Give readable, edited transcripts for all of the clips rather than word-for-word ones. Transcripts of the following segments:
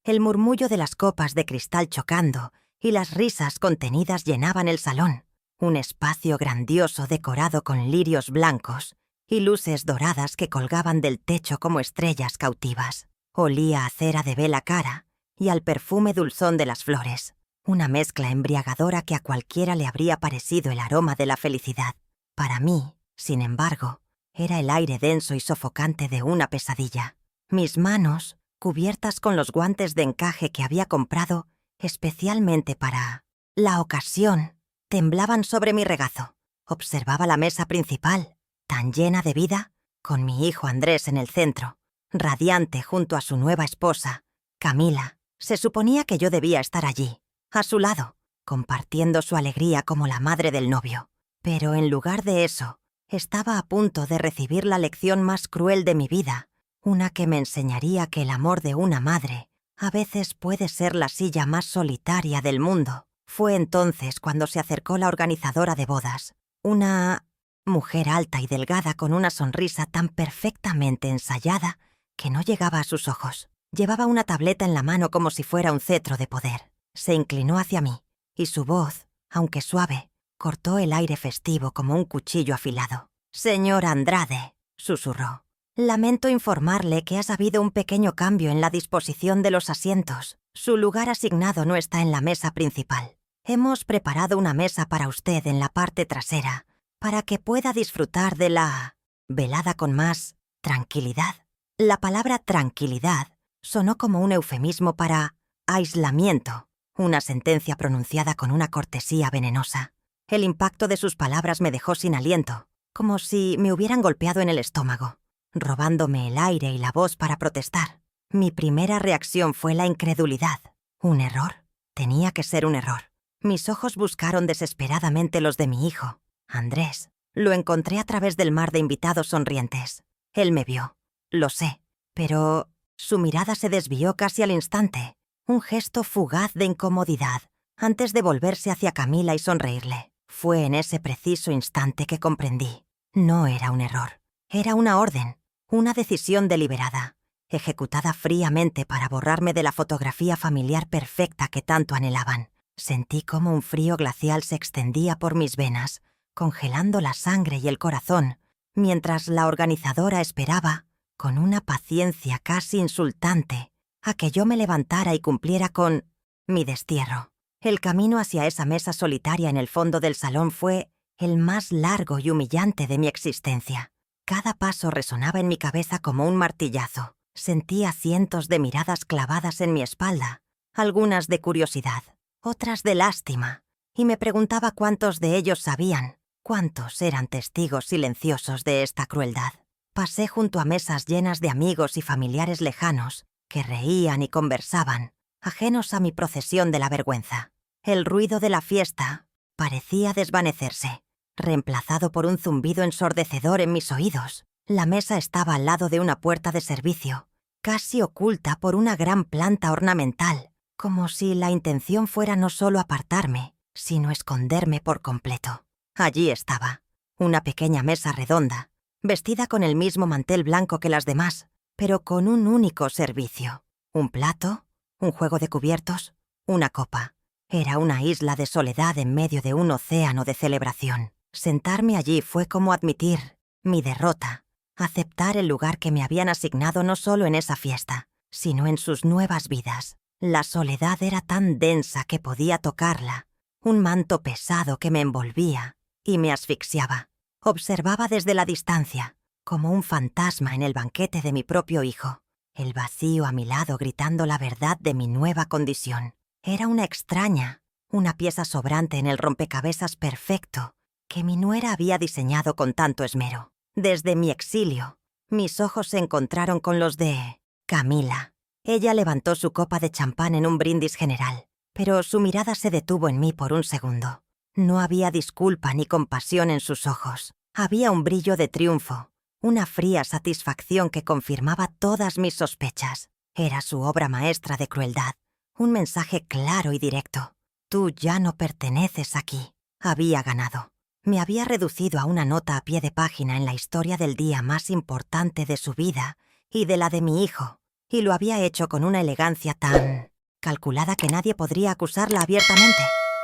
El murmullo de las copas de cristal chocando y las risas contenidas llenaban el salón, un espacio grandioso decorado con lirios blancos y luces doradas que colgaban del techo como estrellas cautivas. Olía a cera de vela cara y al perfume dulzón de las flores, una mezcla embriagadora que a cualquiera le habría parecido el aroma de la felicidad. Para mí, sin embargo, era el aire denso y sofocante de una pesadilla. Mis manos, cubiertas con los guantes de encaje que había comprado especialmente para la ocasión, temblaban sobre mi regazo. Observaba la mesa principal, tan llena de vida, con mi hijo Andrés en el centro, radiante junto a su nueva esposa, Camila. Se suponía que yo debía estar allí, a su lado, compartiendo su alegría como la madre del novio. Pero en lugar de eso, estaba a punto de recibir la lección más cruel de mi vida, una que me enseñaría que el amor de una madre a veces puede ser la silla más solitaria del mundo. Fue entonces cuando se acercó la organizadora de bodas, una mujer alta y delgada con una sonrisa tan perfectamente ensayada que no llegaba a sus ojos. Llevaba una tableta en la mano como si fuera un cetro de poder. Se inclinó hacia mí, y su voz, aunque suave, cortó el aire festivo como un cuchillo afilado. «Señor Andrade», susurró, «lamento informarle que ha habido un pequeño cambio en la disposición de los asientos. Su lugar asignado no está en la mesa principal. Hemos preparado una mesa para usted en la parte trasera, para que pueda disfrutar de la velada con más tranquilidad». La palabra tranquilidad sonó como un eufemismo para aislamiento, una sentencia pronunciada con una cortesía venenosa. El impacto de sus palabras me dejó sin aliento, como si me hubieran golpeado en el estómago, robándome el aire y la voz para protestar. Mi primera reacción fue la incredulidad. ¿Un error? Tenía que ser un error. Mis ojos buscaron desesperadamente los de mi hijo, Andrés. Lo encontré a través del mar de invitados sonrientes. Él me vio, lo sé, pero su mirada se desvió casi al instante, un gesto fugaz de incomodidad, antes de volverse hacia Camila y sonreírle. Fue en ese preciso instante que comprendí. No era un error, era una orden, una decisión deliberada, ejecutada fríamente para borrarme de la fotografía familiar perfecta que tanto anhelaban. Sentí como un frío glacial se extendía por mis venas, congelando la sangre y el corazón, mientras la organizadora esperaba, con una paciencia casi insultante, a que yo me levantara y cumpliera con mi destierro. El camino hacia esa mesa solitaria en el fondo del salón fue el más largo y humillante de mi existencia. Cada paso resonaba en mi cabeza como un martillazo. Sentía cientos de miradas clavadas en mi espalda, algunas de curiosidad, otras de lástima, y me preguntaba cuántos de ellos sabían, cuántos eran testigos silenciosos de esta crueldad. Pasé junto a mesas llenas de amigos y familiares lejanos que reían y conversaban, ajenos a mi procesión de la vergüenza. El ruido de la fiesta parecía desvanecerse, reemplazado por un zumbido ensordecedor en mis oídos. La mesa estaba al lado de una puerta de servicio, casi oculta por una gran planta ornamental, como si la intención fuera no solo apartarme, sino esconderme por completo. Allí estaba, una pequeña mesa redonda, vestida con el mismo mantel blanco que las demás, pero con un único servicio. Un plato, un juego de cubiertos, una copa. Era una isla de soledad en medio de un océano de celebración. Sentarme allí fue como admitir mi derrota, aceptar el lugar que me habían asignado no solo en esa fiesta, sino en sus nuevas vidas. La soledad era tan densa que podía tocarla, un manto pesado que me envolvía y me asfixiaba. Observaba desde la distancia, como un fantasma en el banquete de mi propio hijo, el vacío a mi lado gritando la verdad de mi nueva condición. Era una extraña, una pieza sobrante en el rompecabezas perfecto que mi nuera había diseñado con tanto esmero. Desde mi exilio, mis ojos se encontraron con los de Camila. Ella levantó su copa de champán en un brindis general, pero su mirada se detuvo en mí por un segundo. No había disculpa ni compasión en sus ojos. Había un brillo de triunfo, una fría satisfacción que confirmaba todas mis sospechas. Era su obra maestra de crueldad, un mensaje claro y directo. Tú ya no perteneces aquí. Había ganado. Me había reducido a una nota a pie de página en la historia del día más importante de su vida y de la de mi hijo, y lo había hecho con una elegancia tan calculada que nadie podría acusarla abiertamente.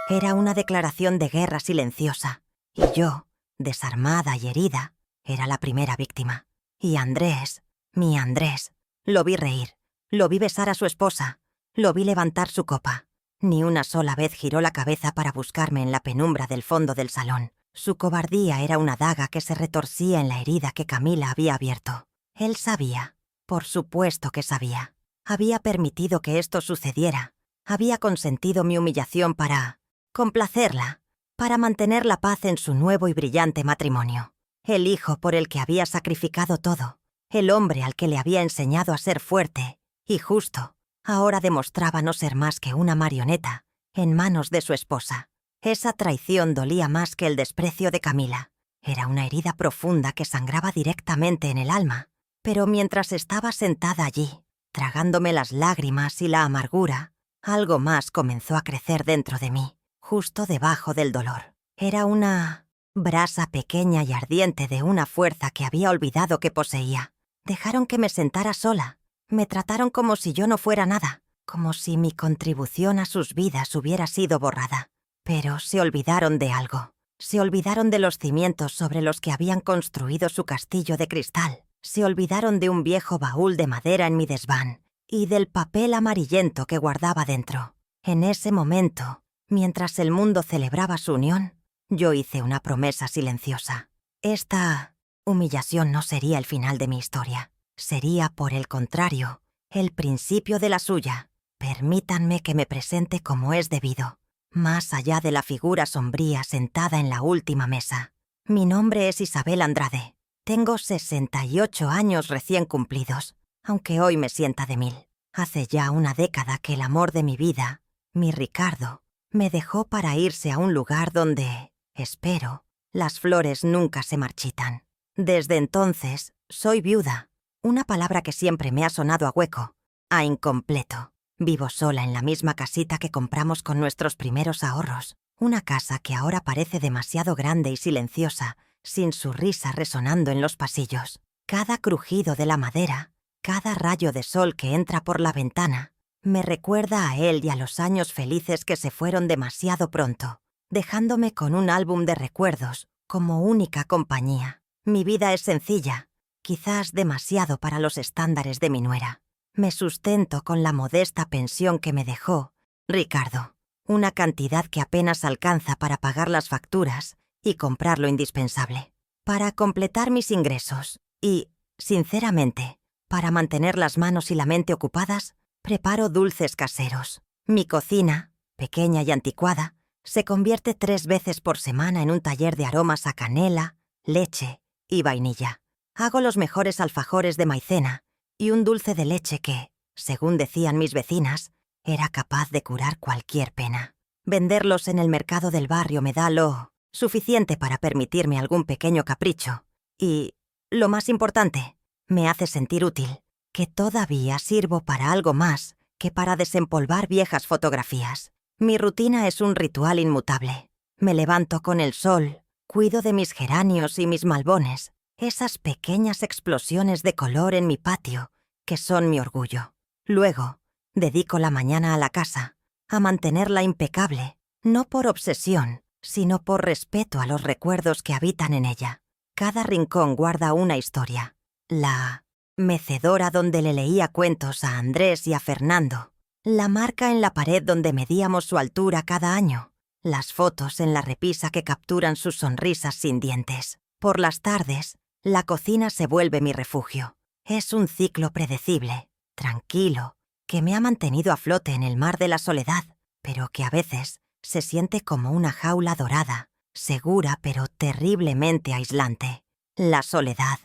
Era una declaración de guerra silenciosa, y yo, desarmada y herida, era la primera víctima. Y Andrés, mi Andrés, lo vi reír, lo vi besar a su esposa, lo vi levantar su copa. Ni una sola vez giró la cabeza para buscarme en la penumbra del fondo del salón. Su cobardía era una daga que se retorcía en la herida que Camila había abierto. Él sabía, por supuesto que sabía. Había permitido que esto sucediera. Había consentido mi humillación para complacerla, para mantener la paz en su nuevo y brillante matrimonio. El hijo por el que había sacrificado todo, el hombre al que le había enseñado a ser fuerte y justo, ahora demostraba no ser más que una marioneta en manos de su esposa. Esa traición dolía más que el desprecio de Camila. Era una herida profunda que sangraba directamente en el alma. Pero mientras estaba sentada allí, tragándome las lágrimas y la amargura, algo más comenzó a crecer dentro de mí, justo debajo del dolor. Era una brasa pequeña y ardiente de una fuerza que había olvidado que poseía. Dejaron que me sentara sola. Me trataron como si yo no fuera nada, como si mi contribución a sus vidas hubiera sido borrada. Pero se olvidaron de algo. Se olvidaron de los cimientos sobre los que habían construido su castillo de cristal. Se olvidaron de un viejo baúl de madera en mi desván y del papel amarillento que guardaba dentro. En ese momento, mientras el mundo celebraba su unión, yo hice una promesa silenciosa. Esta humillación no sería el final de mi historia. Sería, por el contrario, el principio de la suya. Permítanme que me presente como es debido, más allá de la figura sombría sentada en la última mesa. Mi nombre es Isabel Andrade. Tengo 68 años recién cumplidos, aunque hoy me sienta de 1000. Hace ya una década que el amor de mi vida, mi Ricardo, me dejó para irse a un lugar donde, espero, las flores nunca se marchitan. Desde entonces, soy viuda, una palabra que siempre me ha sonado a hueco, a incompleto. Vivo sola en la misma casita que compramos con nuestros primeros ahorros, una casa que ahora parece demasiado grande y silenciosa, sin su risa resonando en los pasillos. Cada crujido de la madera, cada rayo de sol que entra por la ventana, me recuerda a él y a los años felices que se fueron demasiado pronto, dejándome con un álbum de recuerdos como única compañía. Mi vida es sencilla, quizás demasiado para los estándares de mi nuera. Me sustento con la modesta pensión que me dejó Ricardo, una cantidad que apenas alcanza para pagar las facturas y comprar lo indispensable, para completar mis ingresos y, sinceramente, para mantener las manos y la mente ocupadas, preparo dulces caseros. Mi cocina, pequeña y anticuada, se convierte 3 veces por semana en un taller de aromas a canela, leche y vainilla. Hago los mejores alfajores de maicena y un dulce de leche que, según decían mis vecinas, era capaz de curar cualquier pena. Venderlos en el mercado del barrio me da lo suficiente para permitirme algún pequeño capricho y, lo más importante, me hace sentir útil, que todavía sirvo para algo más que para desempolvar viejas fotografías. Mi rutina es un ritual inmutable. Me levanto con el sol, cuido de mis geranios y mis malbones, esas pequeñas explosiones de color en mi patio, que son mi orgullo. Luego, dedico la mañana a la casa, a mantenerla impecable, no por obsesión, sino por respeto a los recuerdos que habitan en ella. Cada rincón guarda una historia. La mecedora donde le leía cuentos a Andrés y a Fernando, la marca en la pared donde medíamos su altura cada año, las fotos en la repisa que capturan sus sonrisas sin dientes. Por las tardes, la cocina se vuelve mi refugio. Es un ciclo predecible, tranquilo, que me ha mantenido a flote en el mar de la soledad, pero que a veces se siente como una jaula dorada, segura pero terriblemente aislante. La soledad.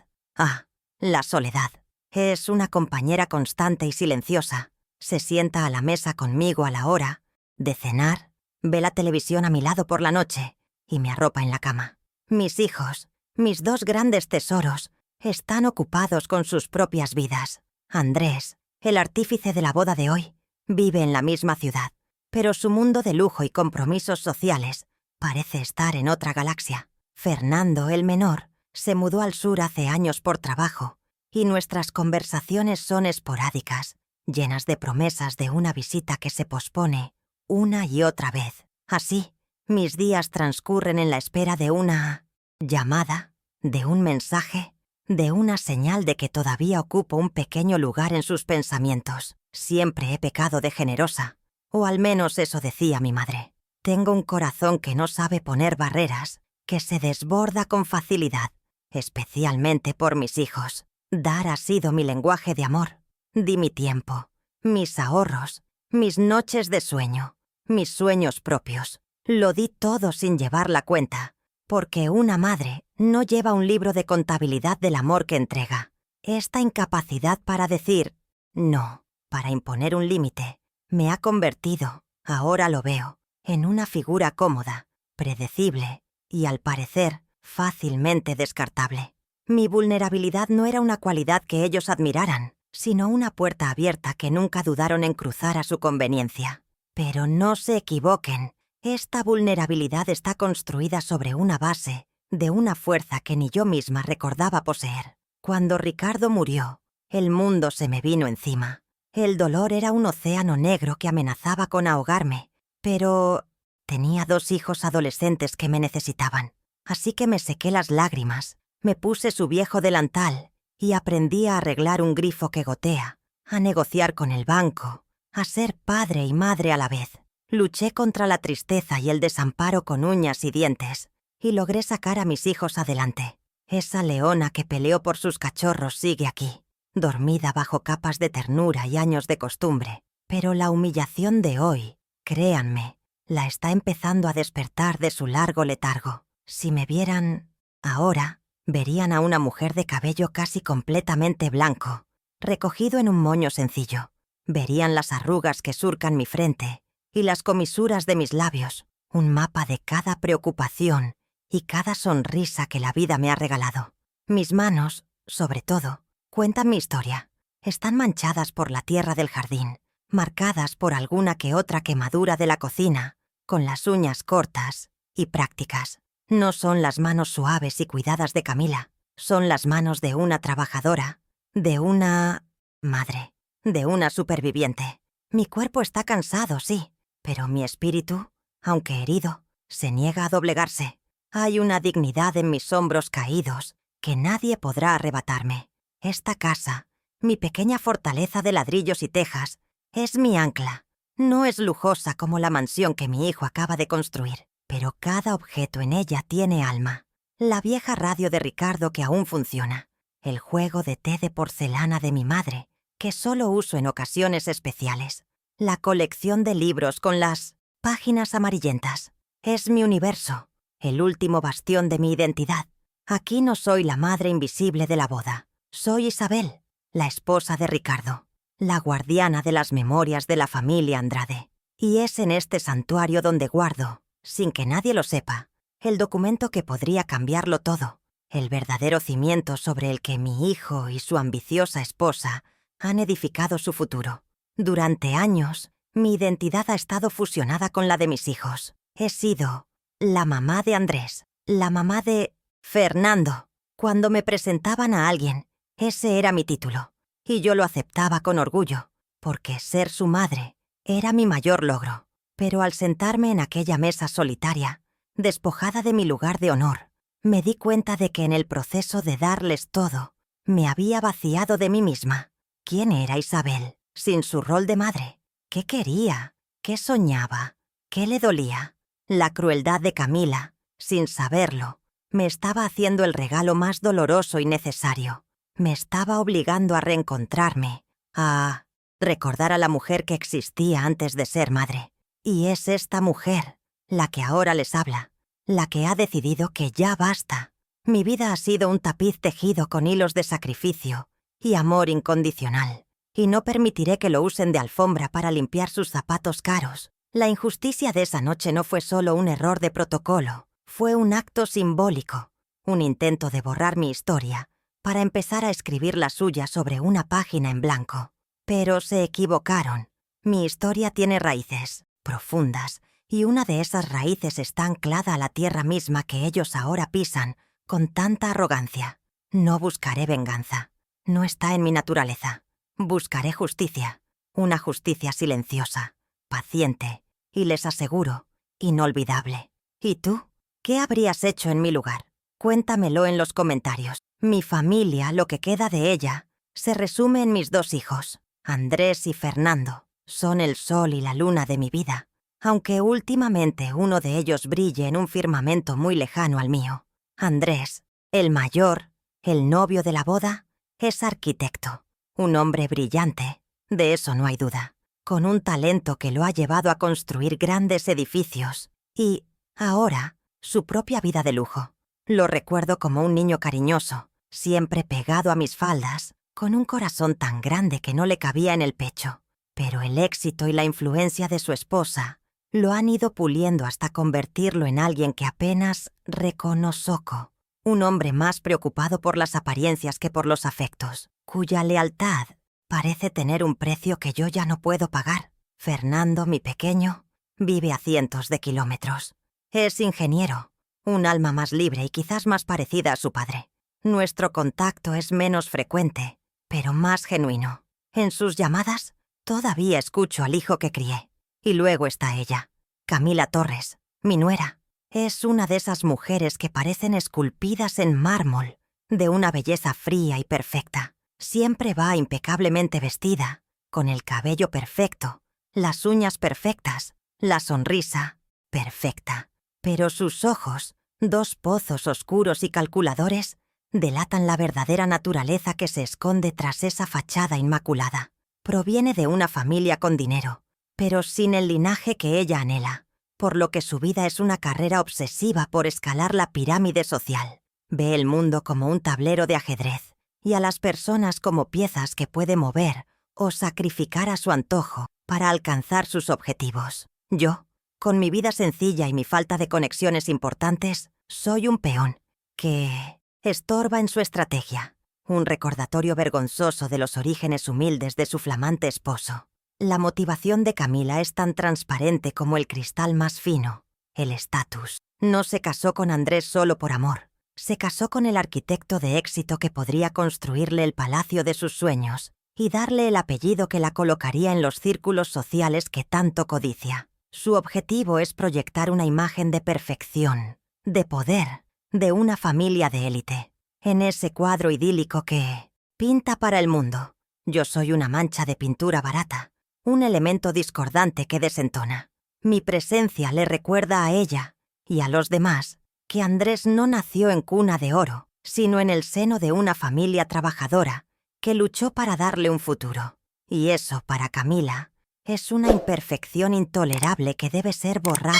La soledad. Es una compañera constante y silenciosa. Se sienta a la mesa conmigo a la hora de cenar, ve la televisión a mi lado por la noche y me arropa en la cama. Mis hijos, mis 2 grandes tesoros, están ocupados con sus propias vidas. Andrés, el artífice de la boda de hoy, vive en la misma ciudad, pero su mundo de lujo y compromisos sociales parece estar en otra galaxia. Fernando, el menor, se mudó al sur hace años por trabajo y nuestras conversaciones son esporádicas, llenas de promesas de una visita que se pospone una y otra vez. Así, mis días transcurren en la espera de una llamada, de un mensaje, de una señal de que todavía ocupo un pequeño lugar en sus pensamientos. Siempre he pecado de generosa, o al menos eso decía mi madre. Tengo un corazón que no sabe poner barreras, que se desborda con facilidad, especialmente por mis hijos. Dar ha sido mi lenguaje de amor. Di mi tiempo, mis ahorros, mis noches de sueño, mis sueños propios. Lo di todo sin llevar la cuenta, porque una madre no lleva un libro de contabilidad del amor que entrega. Esta incapacidad para decir no, para imponer un límite, me ha convertido, ahora lo veo, en una figura cómoda, predecible y, al parecer, fácilmente descartable. Mi vulnerabilidad no era una cualidad que ellos admiraran, sino una puerta abierta que nunca dudaron en cruzar a su conveniencia. Pero no se equivoquen, esta vulnerabilidad está construida sobre una base de una fuerza que ni yo misma recordaba poseer. Cuando Ricardo murió, el mundo se me vino encima. El dolor era un océano negro que amenazaba con ahogarme, pero tenía 2 hijos adolescentes que me necesitaban. Así que me sequé las lágrimas, me puse su viejo delantal y aprendí a arreglar un grifo que gotea, a negociar con el banco, a ser padre y madre a la vez. Luché contra la tristeza y el desamparo con uñas y dientes, y logré sacar a mis hijos adelante. Esa leona que peleó por sus cachorros sigue aquí, dormida bajo capas de ternura y años de costumbre. Pero la humillación de hoy, créanme, la está empezando a despertar de su largo letargo. Si me vieran ahora, verían a una mujer de cabello casi completamente blanco, recogido en un moño sencillo. Verían las arrugas que surcan mi frente y las comisuras de mis labios, un mapa de cada preocupación y cada sonrisa que la vida me ha regalado. Mis manos, sobre todo, cuentan mi historia. Están manchadas por la tierra del jardín, marcadas por alguna que otra quemadura de la cocina, con las uñas cortas y prácticas. No son las manos suaves y cuidadas de Camila, son las manos de una trabajadora, de una madre, de una superviviente. Mi cuerpo está cansado, sí, pero mi espíritu, aunque herido, se niega a doblegarse. Hay una dignidad en mis hombros caídos que nadie podrá arrebatarme. Esta casa, mi pequeña fortaleza de ladrillos y tejas, es mi ancla. No es lujosa como la mansión que mi hijo acaba de construir, pero cada objeto en ella tiene alma. La vieja radio de Ricardo que aún funciona, el juego de té de porcelana de mi madre, que solo uso en ocasiones especiales, la colección de libros con las páginas amarillentas. Es mi universo, el último bastión de mi identidad. Aquí no soy la madre invisible de la boda. Soy Isabel, la esposa de Ricardo, la guardiana de las memorias de la familia Andrade. Y es en este santuario donde guardo, sin que nadie lo sepa, el documento que podría cambiarlo todo, el verdadero cimiento sobre el que mi hijo y su ambiciosa esposa han edificado su futuro. Durante años, mi identidad ha estado fusionada con la de mis hijos. He sido la mamá de Andrés, la mamá de Fernando. Cuando me presentaban a alguien, ese era mi título, y yo lo aceptaba con orgullo, porque ser su madre era mi mayor logro. Pero al sentarme en aquella mesa solitaria, despojada de mi lugar de honor, me di cuenta de que en el proceso de darles todo, me había vaciado de mí misma. ¿Quién era Isabel sin su rol de madre? ¿Qué quería? ¿Qué soñaba? ¿Qué le dolía? La crueldad de Camila, sin saberlo, me estaba haciendo el regalo más doloroso y necesario. Me estaba obligando a reencontrarme, a recordar a la mujer que existía antes de ser madre. Y es esta mujer la que ahora les habla, la que ha decidido que ya basta. Mi vida ha sido un tapiz tejido con hilos de sacrificio y amor incondicional, y no permitiré que lo usen de alfombra para limpiar sus zapatos caros. La injusticia de esa noche no fue solo un error de protocolo, fue un acto simbólico, un intento de borrar mi historia para empezar a escribir la suya sobre una página en blanco. Pero se equivocaron. Mi historia tiene raíces profundas, y una de esas raíces está anclada a la tierra misma que ellos ahora pisan con tanta arrogancia. No buscaré venganza. No está en mi naturaleza. Buscaré justicia. Una justicia silenciosa, paciente y, les aseguro, inolvidable. ¿Y tú? ¿Qué habrías hecho en mi lugar? Cuéntamelo en los comentarios. Mi familia, lo que queda de ella, se resume en mis 2 hijos, Andrés y Fernando. Son el sol y la luna de mi vida, aunque últimamente uno de ellos brille en un firmamento muy lejano al mío. Andrés, el mayor, el novio de la boda, es arquitecto, un hombre brillante, de eso no hay duda, con un talento que lo ha llevado a construir grandes edificios y, ahora, su propia vida de lujo. Lo recuerdo como un niño cariñoso, siempre pegado a mis faldas, con un corazón tan grande que no le cabía en el pecho. Pero el éxito y la influencia de su esposa lo han ido puliendo hasta convertirlo en alguien que apenas reconoco. Un hombre más preocupado por las apariencias que por los afectos, cuya lealtad parece tener un precio que yo ya no puedo pagar. Fernando, mi pequeño, vive a cientos de kilómetros. Es ingeniero, un alma más libre y quizás más parecida a su padre. Nuestro contacto es menos frecuente, pero más genuino. En sus llamadas, todavía escucho al hijo que crié. Y luego está ella, Camila Torres, mi nuera. Es una de esas mujeres que parecen esculpidas en mármol, de una belleza fría y perfecta. Siempre va impecablemente vestida, con el cabello perfecto, las uñas perfectas, la sonrisa perfecta. Pero sus ojos, 2 pozos oscuros y calculadores, delatan la verdadera naturaleza que se esconde tras esa fachada inmaculada. Proviene de una familia con dinero, pero sin el linaje que ella anhela, por lo que su vida es una carrera obsesiva por escalar la pirámide social. Ve el mundo como un tablero de ajedrez y a las personas como piezas que puede mover o sacrificar a su antojo para alcanzar sus objetivos. Yo, con mi vida sencilla y mi falta de conexiones importantes, soy un peón que estorba en su estrategia, un recordatorio vergonzoso de los orígenes humildes de su flamante esposo. La motivación de Camila es tan transparente como el cristal más fino, el estatus. No se casó con Andrés solo por amor. Se casó con el arquitecto de éxito que podría construirle el palacio de sus sueños y darle el apellido que la colocaría en los círculos sociales que tanto codicia. Su objetivo es proyectar una imagen de perfección, de poder, de una familia de élite. En ese cuadro idílico que pinta para el mundo, yo soy una mancha de pintura barata, un elemento discordante que desentona. Mi presencia le recuerda a ella y a los demás que Andrés no nació en cuna de oro, sino en el seno de una familia trabajadora que luchó para darle un futuro. Y eso, para Camila, es una imperfección intolerable que debe ser borrada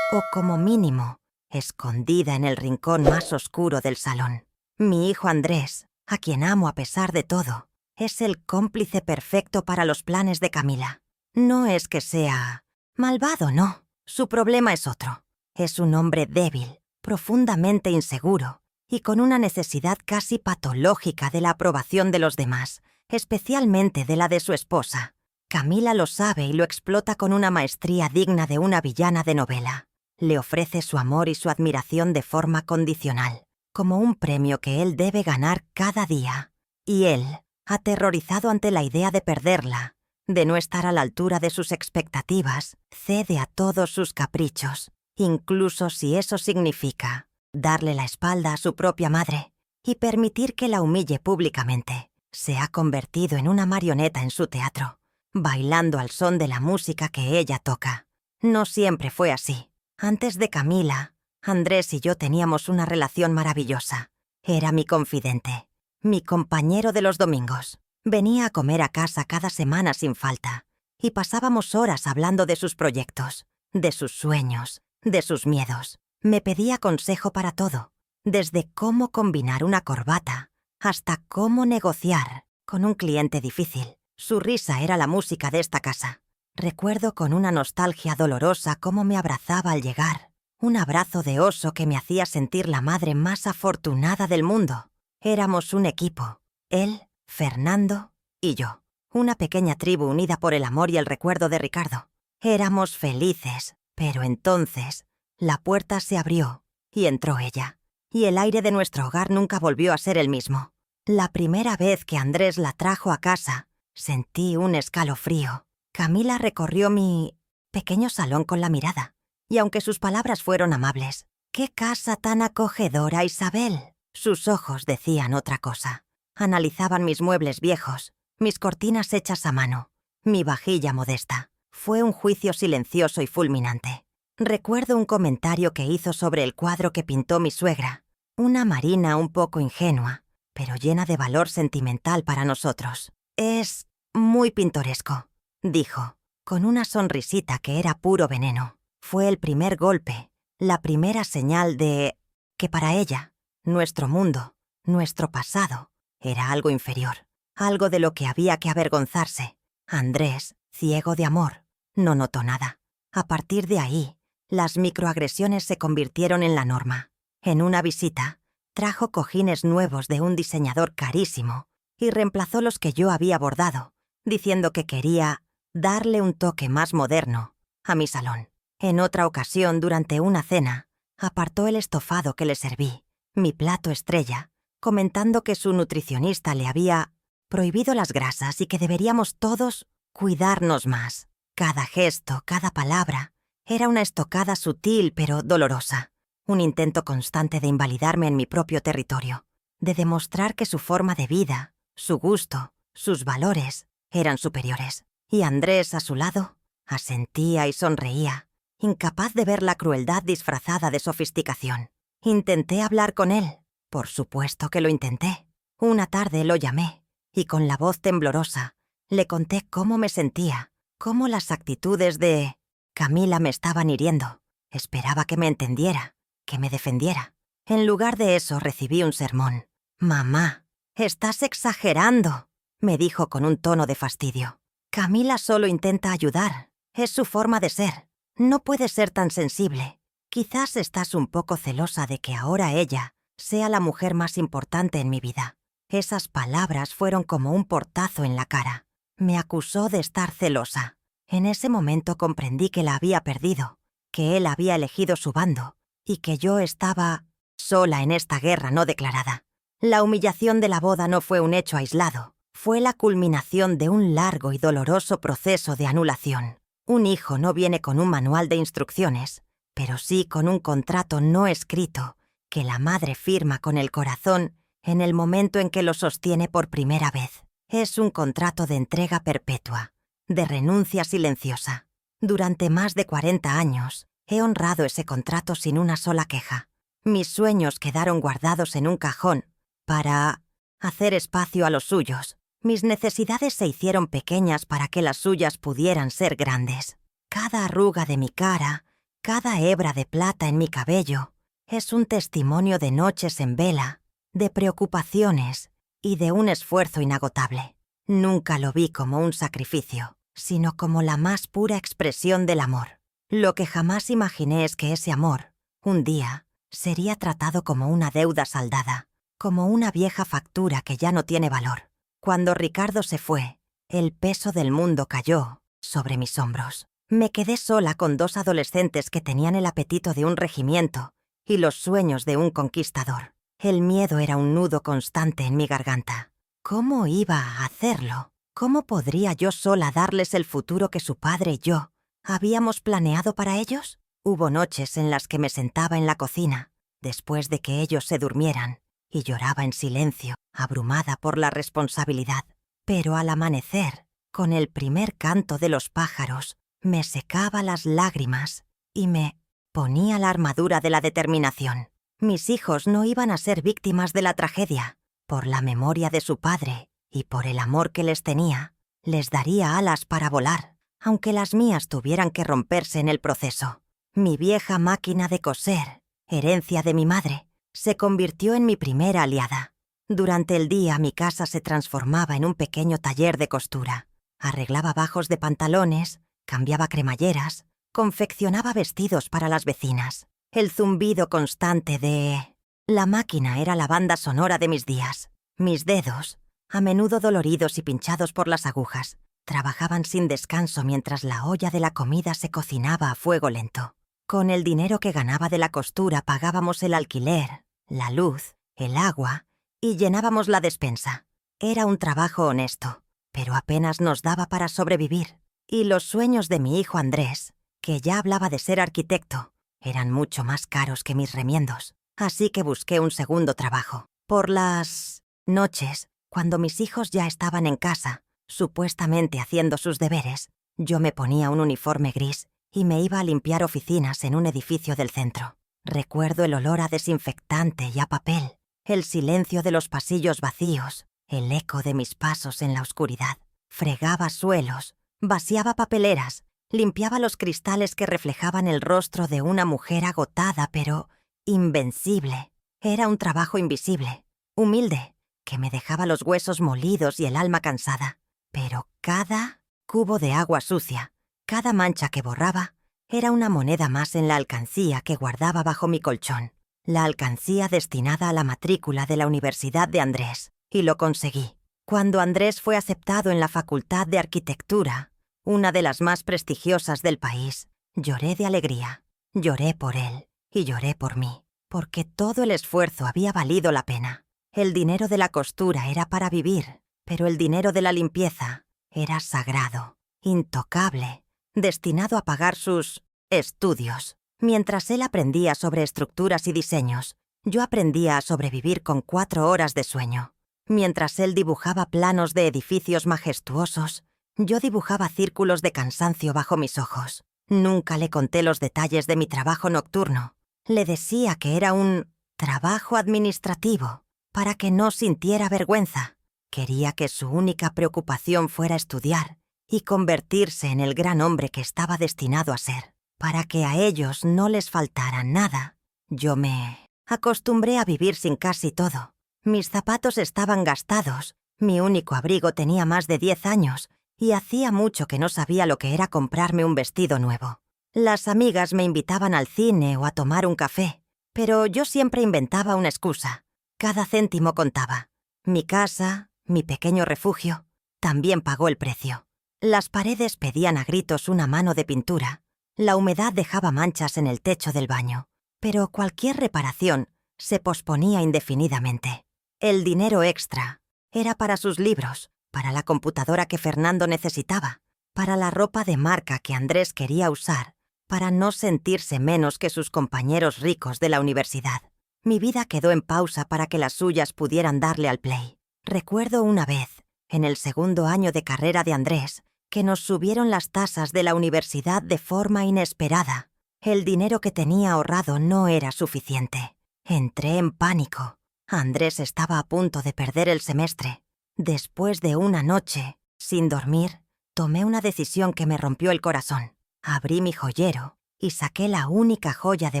o, como mínimo, escondida en el rincón más oscuro del salón. Mi hijo Andrés, a quien amo a pesar de todo, es el cómplice perfecto para los planes de Camila. No es que sea malvado, no. Su problema es otro. Es un hombre débil, profundamente inseguro y con una necesidad casi patológica de la aprobación de los demás, especialmente de la de su esposa. Camila lo sabe y lo explota con una maestría digna de una villana de novela. Le ofrece su amor y su admiración de forma condicional, como un premio que él debe ganar cada día. Y él, aterrorizado ante la idea de perderla, de no estar a la altura de sus expectativas, cede a todos sus caprichos, incluso si eso significa darle la espalda a su propia madre y permitir que la humille públicamente. Se ha convertido en una marioneta en su teatro, bailando al son de la música que ella toca. No siempre fue así. Antes de Camila, Andrés y yo teníamos una relación maravillosa. Era mi confidente, mi compañero de los domingos. Venía a comer a casa cada semana sin falta, y pasábamos horas hablando de sus proyectos, de sus sueños, de sus miedos. Me pedía consejo para todo, desde cómo combinar una corbata hasta cómo negociar con un cliente difícil. Su risa era la música de esta casa. Recuerdo con una nostalgia dolorosa cómo me abrazaba al llegar, un abrazo de oso que me hacía sentir la madre más afortunada del mundo. Éramos un equipo, él, Fernando y yo, una pequeña tribu unida por el amor y el recuerdo de Ricardo. Éramos felices, pero entonces la puerta se abrió y entró ella, y el aire de nuestro hogar nunca volvió a ser el mismo. La primera vez que Andrés la trajo a casa, sentí un escalofrío. Camila recorrió mi pequeño salón con la mirada, y aunque sus palabras fueron amables, «¡Qué casa tan acogedora, Isabel!», sus ojos decían otra cosa. Analizaban mis muebles viejos, mis cortinas hechas a mano, mi vajilla modesta. Fue un juicio silencioso y fulminante. Recuerdo un comentario que hizo sobre el cuadro que pintó mi suegra, una marina un poco ingenua, pero llena de valor sentimental para nosotros. «Es muy pintoresco», dijo, con una sonrisita que era puro veneno. Fue el primer golpe, la primera señal de que para ella, nuestro mundo, nuestro pasado, era algo inferior, algo de lo que había que avergonzarse. Andrés, ciego de amor, no notó nada. A partir de ahí, las microagresiones se convirtieron en la norma. En una visita, trajo cojines nuevos de un diseñador carísimo y reemplazó los que yo había bordado, diciendo que quería darle un toque más moderno a mi salón. En otra ocasión, durante una cena, apartó el estofado que le serví, mi plato estrella, comentando que su nutricionista le había prohibido las grasas y que deberíamos todos cuidarnos más. Cada gesto, cada palabra, era una estocada sutil pero dolorosa, un intento constante de invalidarme en mi propio territorio, de demostrar que su forma de vida, su gusto, sus valores, eran superiores. Y Andrés, a su lado, asentía y sonreía, incapaz de ver la crueldad disfrazada de sofisticación. Intenté hablar con él. Por supuesto que lo intenté. Una tarde lo llamé, y con la voz temblorosa, le conté cómo me sentía, cómo las actitudes de Camila me estaban hiriendo. Esperaba que me entendiera, que me defendiera. En lugar de eso recibí un sermón. «Mamá, estás exagerando», me dijo con un tono de fastidio. «Camila solo intenta ayudar. Es su forma de ser. No puedes ser tan sensible. Quizás estás un poco celosa de que ahora ella sea la mujer más importante en mi vida». Esas palabras fueron como un portazo en la cara. Me acusó de estar celosa. En ese momento comprendí que la había perdido, que él había elegido su bando y que yo estaba sola en esta guerra no declarada. La humillación de la boda no fue un hecho aislado. Fue la culminación de un largo y doloroso proceso de anulación. Un hijo no viene con un manual de instrucciones, pero sí con un contrato no escrito que la madre firma con el corazón en el momento en que lo sostiene por primera vez. Es un contrato de entrega perpetua, de renuncia silenciosa. Durante más de 40 años he honrado ese contrato sin una sola queja. Mis sueños quedaron guardados en un cajón para hacer espacio a los suyos. Mis necesidades se hicieron pequeñas para que las suyas pudieran ser grandes. Cada arruga de mi cara, cada hebra de plata en mi cabello, es un testimonio de noches en vela, de preocupaciones y de un esfuerzo inagotable. Nunca lo vi como un sacrificio, sino como la más pura expresión del amor. Lo que jamás imaginé es que ese amor, un día, sería tratado como una deuda saldada, como una vieja factura que ya no tiene valor. Cuando Ricardo se fue, el peso del mundo cayó sobre mis hombros. Me quedé sola con 2 adolescentes que tenían el apetito de un regimiento y los sueños de un conquistador. El miedo era un nudo constante en mi garganta. ¿Cómo iba a hacerlo? ¿Cómo podría yo sola darles el futuro que su padre y yo habíamos planeado para ellos? Hubo noches en las que me sentaba en la cocina, después de que ellos se durmieran, y lloraba en silencio, abrumada por la responsabilidad. Pero al amanecer, con el primer canto de los pájaros, me secaba las lágrimas y me ponía la armadura de la determinación. Mis hijos no iban a ser víctimas de la tragedia. Por la memoria de su padre y por el amor que les tenía, les daría alas para volar, aunque las mías tuvieran que romperse en el proceso. Mi vieja máquina de coser, herencia de mi madre, se convirtió en mi primera aliada. Durante el día mi casa se transformaba en un pequeño taller de costura. Arreglaba bajos de pantalones, cambiaba cremalleras, confeccionaba vestidos para las vecinas. El zumbido constante de la máquina era la banda sonora de mis días. Mis dedos, a menudo doloridos y pinchados por las agujas, trabajaban sin descanso mientras la olla de la comida se cocinaba a fuego lento. Con el dinero que ganaba de la costura pagábamos el alquiler, la luz, el agua y llenábamos la despensa. Era un trabajo honesto, pero apenas nos daba para sobrevivir. Y los sueños de mi hijo Andrés, que ya hablaba de ser arquitecto, eran mucho más caros que mis remiendos. Así que busqué un segundo trabajo. Por las noches, cuando mis hijos ya estaban en casa, supuestamente haciendo sus deberes, yo me ponía un uniforme gris y me iba a limpiar oficinas en un edificio del centro. Recuerdo el olor a desinfectante y a papel, el silencio de los pasillos vacíos, el eco de mis pasos en la oscuridad. Fregaba suelos, vaciaba papeleras, limpiaba los cristales que reflejaban el rostro de una mujer agotada pero invencible. Era un trabajo invisible, humilde, que me dejaba los huesos molidos y el alma cansada. Pero cada cubo de agua sucia, cada mancha que borraba, era una moneda más en la alcancía que guardaba bajo mi colchón. La alcancía destinada a la matrícula de la Universidad de Andrés. Y lo conseguí. Cuando Andrés fue aceptado en la Facultad de Arquitectura, una de las más prestigiosas del país, lloré de alegría. Lloré por él y lloré por mí, porque todo el esfuerzo había valido la pena. El dinero de la costura era para vivir, pero el dinero de la limpieza era sagrado, intocable, destinado a pagar sus estudios. Mientras él aprendía sobre estructuras y diseños, yo aprendía a sobrevivir con 4 horas de sueño. Mientras él dibujaba planos de edificios majestuosos, yo dibujaba círculos de cansancio bajo mis ojos. Nunca le conté los detalles de mi trabajo nocturno. Le decía que era un trabajo administrativo, para que no sintiera vergüenza. Quería que su única preocupación fuera estudiar y convertirse en el gran hombre que estaba destinado a ser. Para que a ellos no les faltara nada, yo me acostumbré a vivir sin casi todo. Mis zapatos estaban gastados, mi único abrigo tenía más de 10 años y hacía mucho que no sabía lo que era comprarme un vestido nuevo. Las amigas me invitaban al cine o a tomar un café, pero yo siempre inventaba una excusa. Cada céntimo contaba. Mi casa, mi pequeño refugio, también pagó el precio. Las paredes pedían a gritos una mano de pintura. La humedad dejaba manchas en el techo del baño, pero cualquier reparación se posponía indefinidamente. El dinero extra era para sus libros, para la computadora que Fernando necesitaba, para la ropa de marca que Andrés quería usar, para no sentirse menos que sus compañeros ricos de la universidad. Mi vida quedó en pausa para que las suyas pudieran darle al play. Recuerdo una vez, en el segundo año de carrera de Andrés, que nos subieron las tasas de la universidad de forma inesperada. El dinero que tenía ahorrado no era suficiente. Entré en pánico. Andrés estaba a punto de perder el semestre. Después de una noche, sin dormir, tomé una decisión que me rompió el corazón. Abrí mi joyero y saqué la única joya de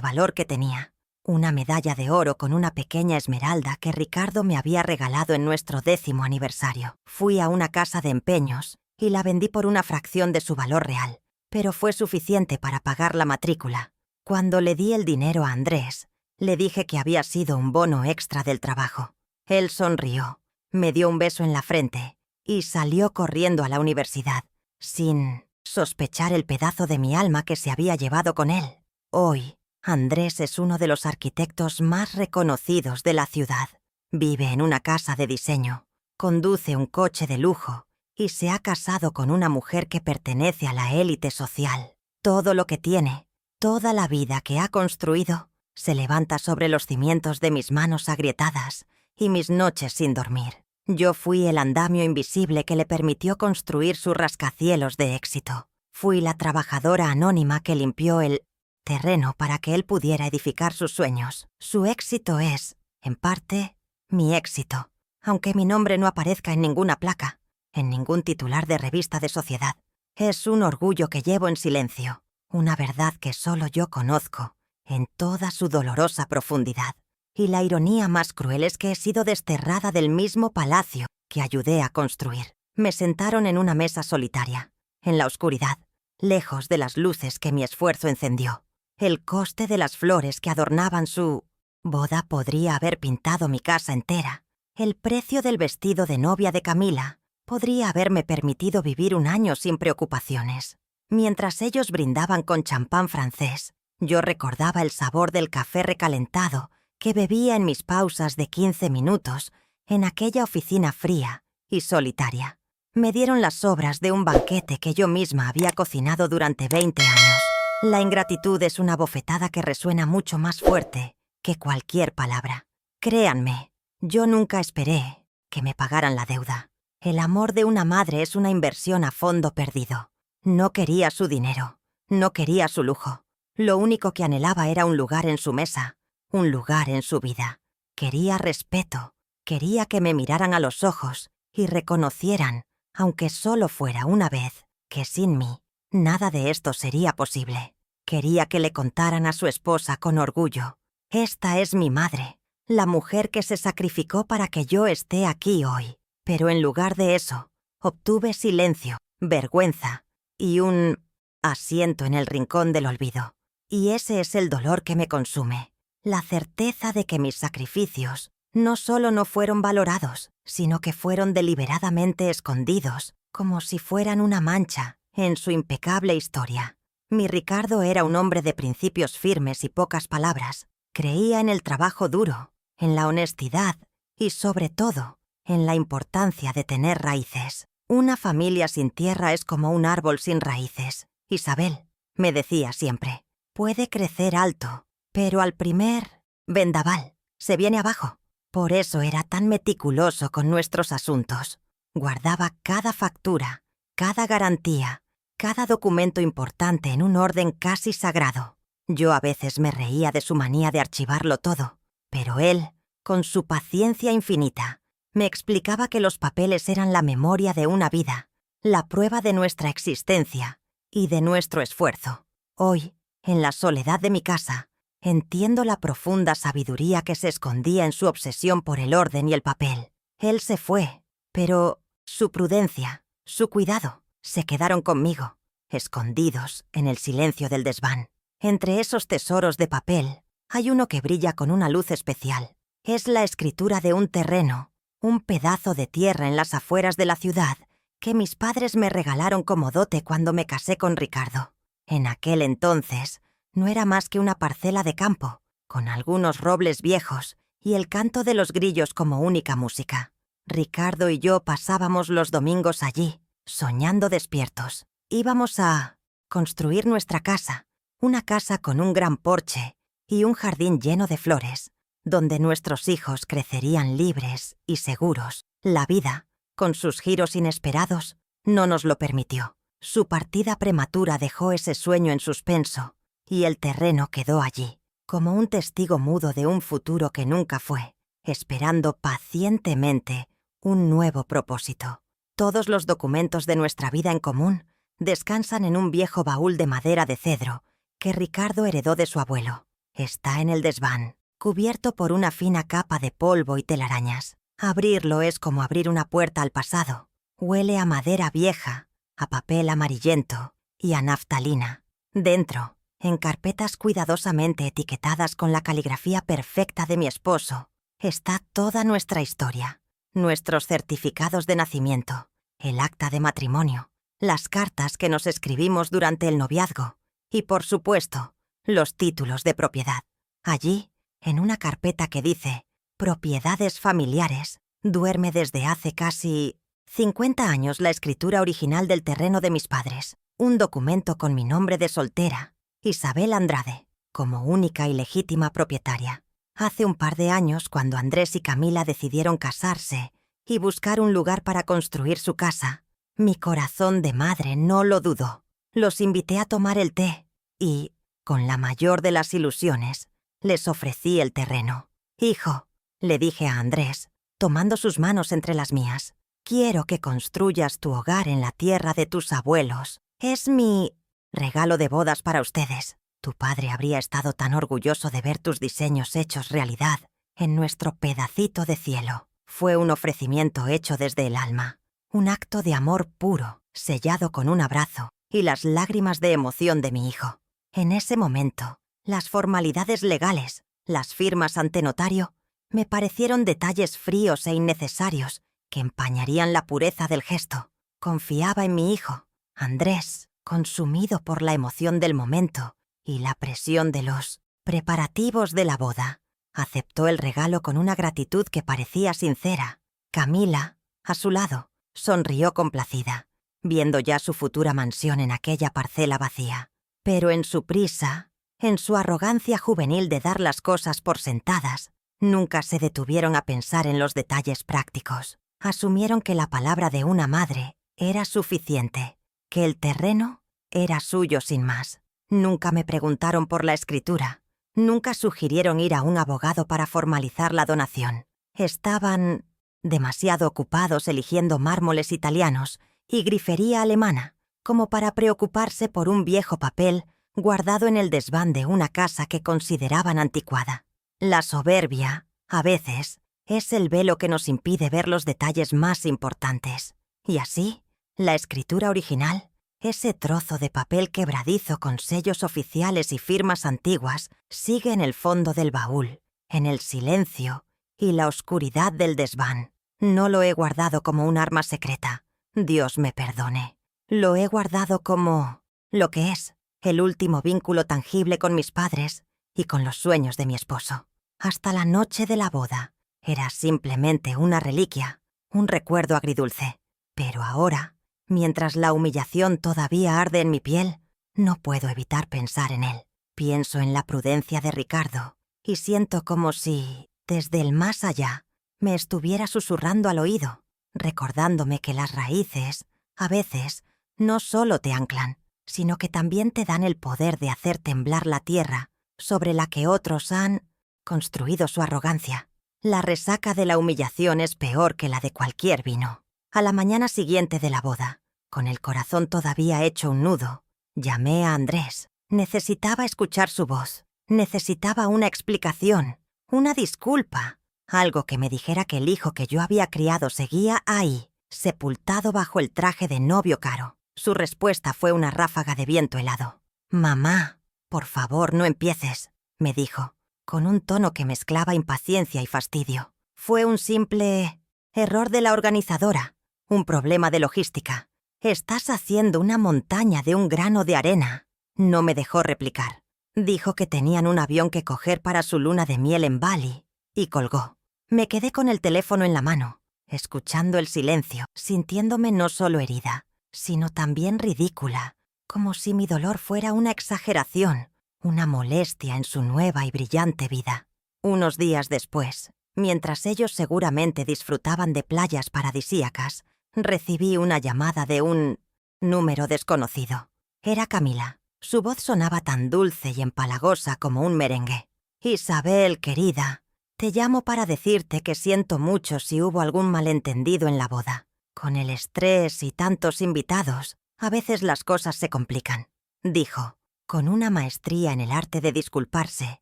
valor que tenía. Una medalla de oro con una pequeña esmeralda que Ricardo me había regalado en nuestro 10º aniversario. Fui a una casa de empeños y la vendí por una fracción de su valor real, pero fue suficiente para pagar la matrícula. Cuando le di el dinero a Andrés, le dije que había sido un bono extra del trabajo. Él sonrió, me dio un beso en la frente y salió corriendo a la universidad, sin sospechar el pedazo de mi alma que se había llevado con él. Hoy, Andrés es uno de los arquitectos más reconocidos de la ciudad. Vive en una casa de diseño, conduce un coche de lujo y se ha casado con una mujer que pertenece a la élite social. Todo lo que tiene, toda la vida que ha construido, se levanta sobre los cimientos de mis manos agrietadas y mis noches sin dormir. Yo fui el andamio invisible que le permitió construir su rascacielos de éxito. Fui la trabajadora anónima que limpió el terreno para que él pudiera edificar sus sueños. Su éxito es, en parte, mi éxito, aunque mi nombre no aparezca en ninguna placa, en ningún titular de revista de sociedad. Es un orgullo que llevo en silencio, una verdad que solo yo conozco, en toda su dolorosa profundidad. Y la ironía más cruel es que he sido desterrada del mismo palacio que ayudé a construir. Me sentaron en una mesa solitaria, en la oscuridad, lejos de las luces que mi esfuerzo encendió. El coste de las flores que adornaban su boda podría haber pintado mi casa entera. El precio del vestido de novia de Camila podría haberme permitido vivir un año sin preocupaciones. Mientras ellos brindaban con champán francés, yo recordaba el sabor del café recalentado que bebía en mis pausas de 15 minutos en aquella oficina fría y solitaria. Me dieron las sobras de un banquete que yo misma había cocinado durante 20 años. La ingratitud es una bofetada que resuena mucho más fuerte que cualquier palabra. Créanme, yo nunca esperé que me pagaran la deuda. El amor de una madre es una inversión a fondo perdido. No quería su dinero, no quería su lujo. Lo único que anhelaba era un lugar en su mesa, un lugar en su vida. Quería respeto, quería que me miraran a los ojos y reconocieran, aunque solo fuera una vez, que sin mí, nada de esto sería posible. Quería que le contaran a su esposa con orgullo: esta es mi madre, la mujer que se sacrificó para que yo esté aquí hoy. Pero en lugar de eso, obtuve silencio, vergüenza y un asiento en el rincón del olvido. Y ese es el dolor que me consume, la certeza de que mis sacrificios no solo no fueron valorados, sino que fueron deliberadamente escondidos, como si fueran una mancha en su impecable historia. Mi Ricardo era un hombre de principios firmes y pocas palabras. Creía en el trabajo duro, en la honestidad y, sobre todo, en la importancia de tener raíces. Una familia sin tierra es como un árbol sin raíces. Isabel, me decía siempre, puede crecer alto, pero al primer vendaval se viene abajo. Por eso era tan meticuloso con nuestros asuntos. Guardaba cada factura, cada garantía, cada documento importante en un orden casi sagrado. Yo a veces me reía de su manía de archivarlo todo, pero él, con su paciencia infinita, me explicaba que los papeles eran la memoria de una vida, la prueba de nuestra existencia y de nuestro esfuerzo. Hoy, en la soledad de mi casa, entiendo la profunda sabiduría que se escondía en su obsesión por el orden y el papel. Él se fue, pero su prudencia, su cuidado, se quedaron conmigo, escondidos en el silencio del desván. Entre esos tesoros de papel, hay uno que brilla con una luz especial. Es la escritura de un terreno, un pedazo de tierra en las afueras de la ciudad, que mis padres me regalaron como dote cuando me casé con Ricardo. En aquel entonces, no era más que una parcela de campo, con algunos robles viejos y el canto de los grillos como única música. Ricardo y yo pasábamos los domingos allí, soñando despiertos. Íbamos a construir nuestra casa, una casa con un gran porche y un jardín lleno de flores, donde nuestros hijos crecerían libres y seguros. La vida, con sus giros inesperados, no nos lo permitió. Su partida prematura dejó ese sueño en suspenso, y el terreno quedó allí, como un testigo mudo de un futuro que nunca fue, esperando pacientemente un nuevo propósito. Todos los documentos de nuestra vida en común descansan en un viejo baúl de madera de cedro que Ricardo heredó de su abuelo. Está en el desván, cubierto por una fina capa de polvo y telarañas. Abrirlo es como abrir una puerta al pasado. Huele a madera vieja, a papel amarillento y a naftalina. Dentro, en carpetas cuidadosamente etiquetadas con la caligrafía perfecta de mi esposo, está toda nuestra historia, nuestros certificados de nacimiento, el acta de matrimonio, las cartas que nos escribimos durante el noviazgo y, por supuesto, los títulos de propiedad. Allí, en una carpeta que dice «Propiedades familiares», duerme desde hace casi 50 años la escritura original del terreno de mis padres, un documento con mi nombre de soltera, Isabel Andrade, como única y legítima propietaria. Hace un par de años, cuando Andrés y Camila decidieron casarse y buscar un lugar para construir su casa, mi corazón de madre no lo dudó. Los invité a tomar el té y, con la mayor de las ilusiones, les ofrecí el terreno. «Hijo», le dije a Andrés, tomando sus manos entre las mías, «quiero que construyas tu hogar en la tierra de tus abuelos. Es mi regalo de bodas para ustedes. Tu padre habría estado tan orgulloso de ver tus diseños hechos realidad en nuestro pedacito de cielo». Fue un ofrecimiento hecho desde el alma, un acto de amor puro, sellado con un abrazo y las lágrimas de emoción de mi hijo. En ese momento, las formalidades legales, las firmas ante notario, me parecieron detalles fríos e innecesarios que empañarían la pureza del gesto. Confiaba en mi hijo, Andrés, consumido por la emoción del momento y la presión de los preparativos de la boda. Aceptó el regalo con una gratitud que parecía sincera, Camila, a su lado, sonrió complacida, viendo ya su futura mansión en aquella parcela vacía. Pero en su prisa, en su arrogancia juvenil de dar las cosas por sentadas, nunca se detuvieron a pensar en los detalles prácticos. Asumieron que la palabra de una madre era suficiente, que el terreno era suyo sin más. Nunca me preguntaron por la escritura, nunca sugirieron ir a un abogado para formalizar la donación. Estaban demasiado ocupados eligiendo mármoles italianos y grifería alemana, como para preocuparse por un viejo papel guardado en el desván de una casa que consideraban anticuada. La soberbia, a veces, es el velo que nos impide ver los detalles más importantes. Y así, la escritura original, ese trozo de papel quebradizo con sellos oficiales y firmas antiguas, sigue en el fondo del baúl, en el silencio y la oscuridad del desván. No lo he guardado como un arma secreta, Dios me perdone. Lo he guardado como lo que es, el último vínculo tangible con mis padres y con los sueños de mi esposo. Hasta la noche de la boda, era simplemente una reliquia, un recuerdo agridulce. Pero ahora, mientras la humillación todavía arde en mi piel, no puedo evitar pensar en él. Pienso en la prudencia de Ricardo y siento como si, desde el más allá, me estuviera susurrando al oído, recordándome que las raíces, a veces, no solo te anclan, sino que también te dan el poder de hacer temblar la tierra sobre la que otros han construido su arrogancia. La resaca de la humillación es peor que la de cualquier vino. A la mañana siguiente de la boda, con el corazón todavía hecho un nudo, llamé a Andrés. Necesitaba escuchar su voz. Necesitaba una explicación, una disculpa, algo que me dijera que el hijo que yo había criado seguía ahí, sepultado bajo el traje de novio caro. Su respuesta fue una ráfaga de viento helado. «Mamá, por favor, no empieces», me dijo, con un tono que mezclaba impaciencia y fastidio. Fue un simple error de la organizadora, un problema de logística. Estás haciendo una montaña de un grano de arena. No me dejó replicar. Dijo que tenían un avión que coger para su luna de miel en Bali, y colgó. Me quedé con el teléfono en la mano, escuchando el silencio, sintiéndome no solo herida, sino también ridícula, como si mi dolor fuera una exageración, una molestia en su nueva y brillante vida. Unos días después, mientras ellos seguramente disfrutaban de playas paradisíacas, recibí una llamada de un número desconocido. Era Camila. Su voz sonaba tan dulce y empalagosa como un merengue. «Isabel, querida, te llamo para decirte que siento mucho si hubo algún malentendido en la boda. Con el estrés y tantos invitados, a veces las cosas se complican», dijo, con una maestría en el arte de disculparse,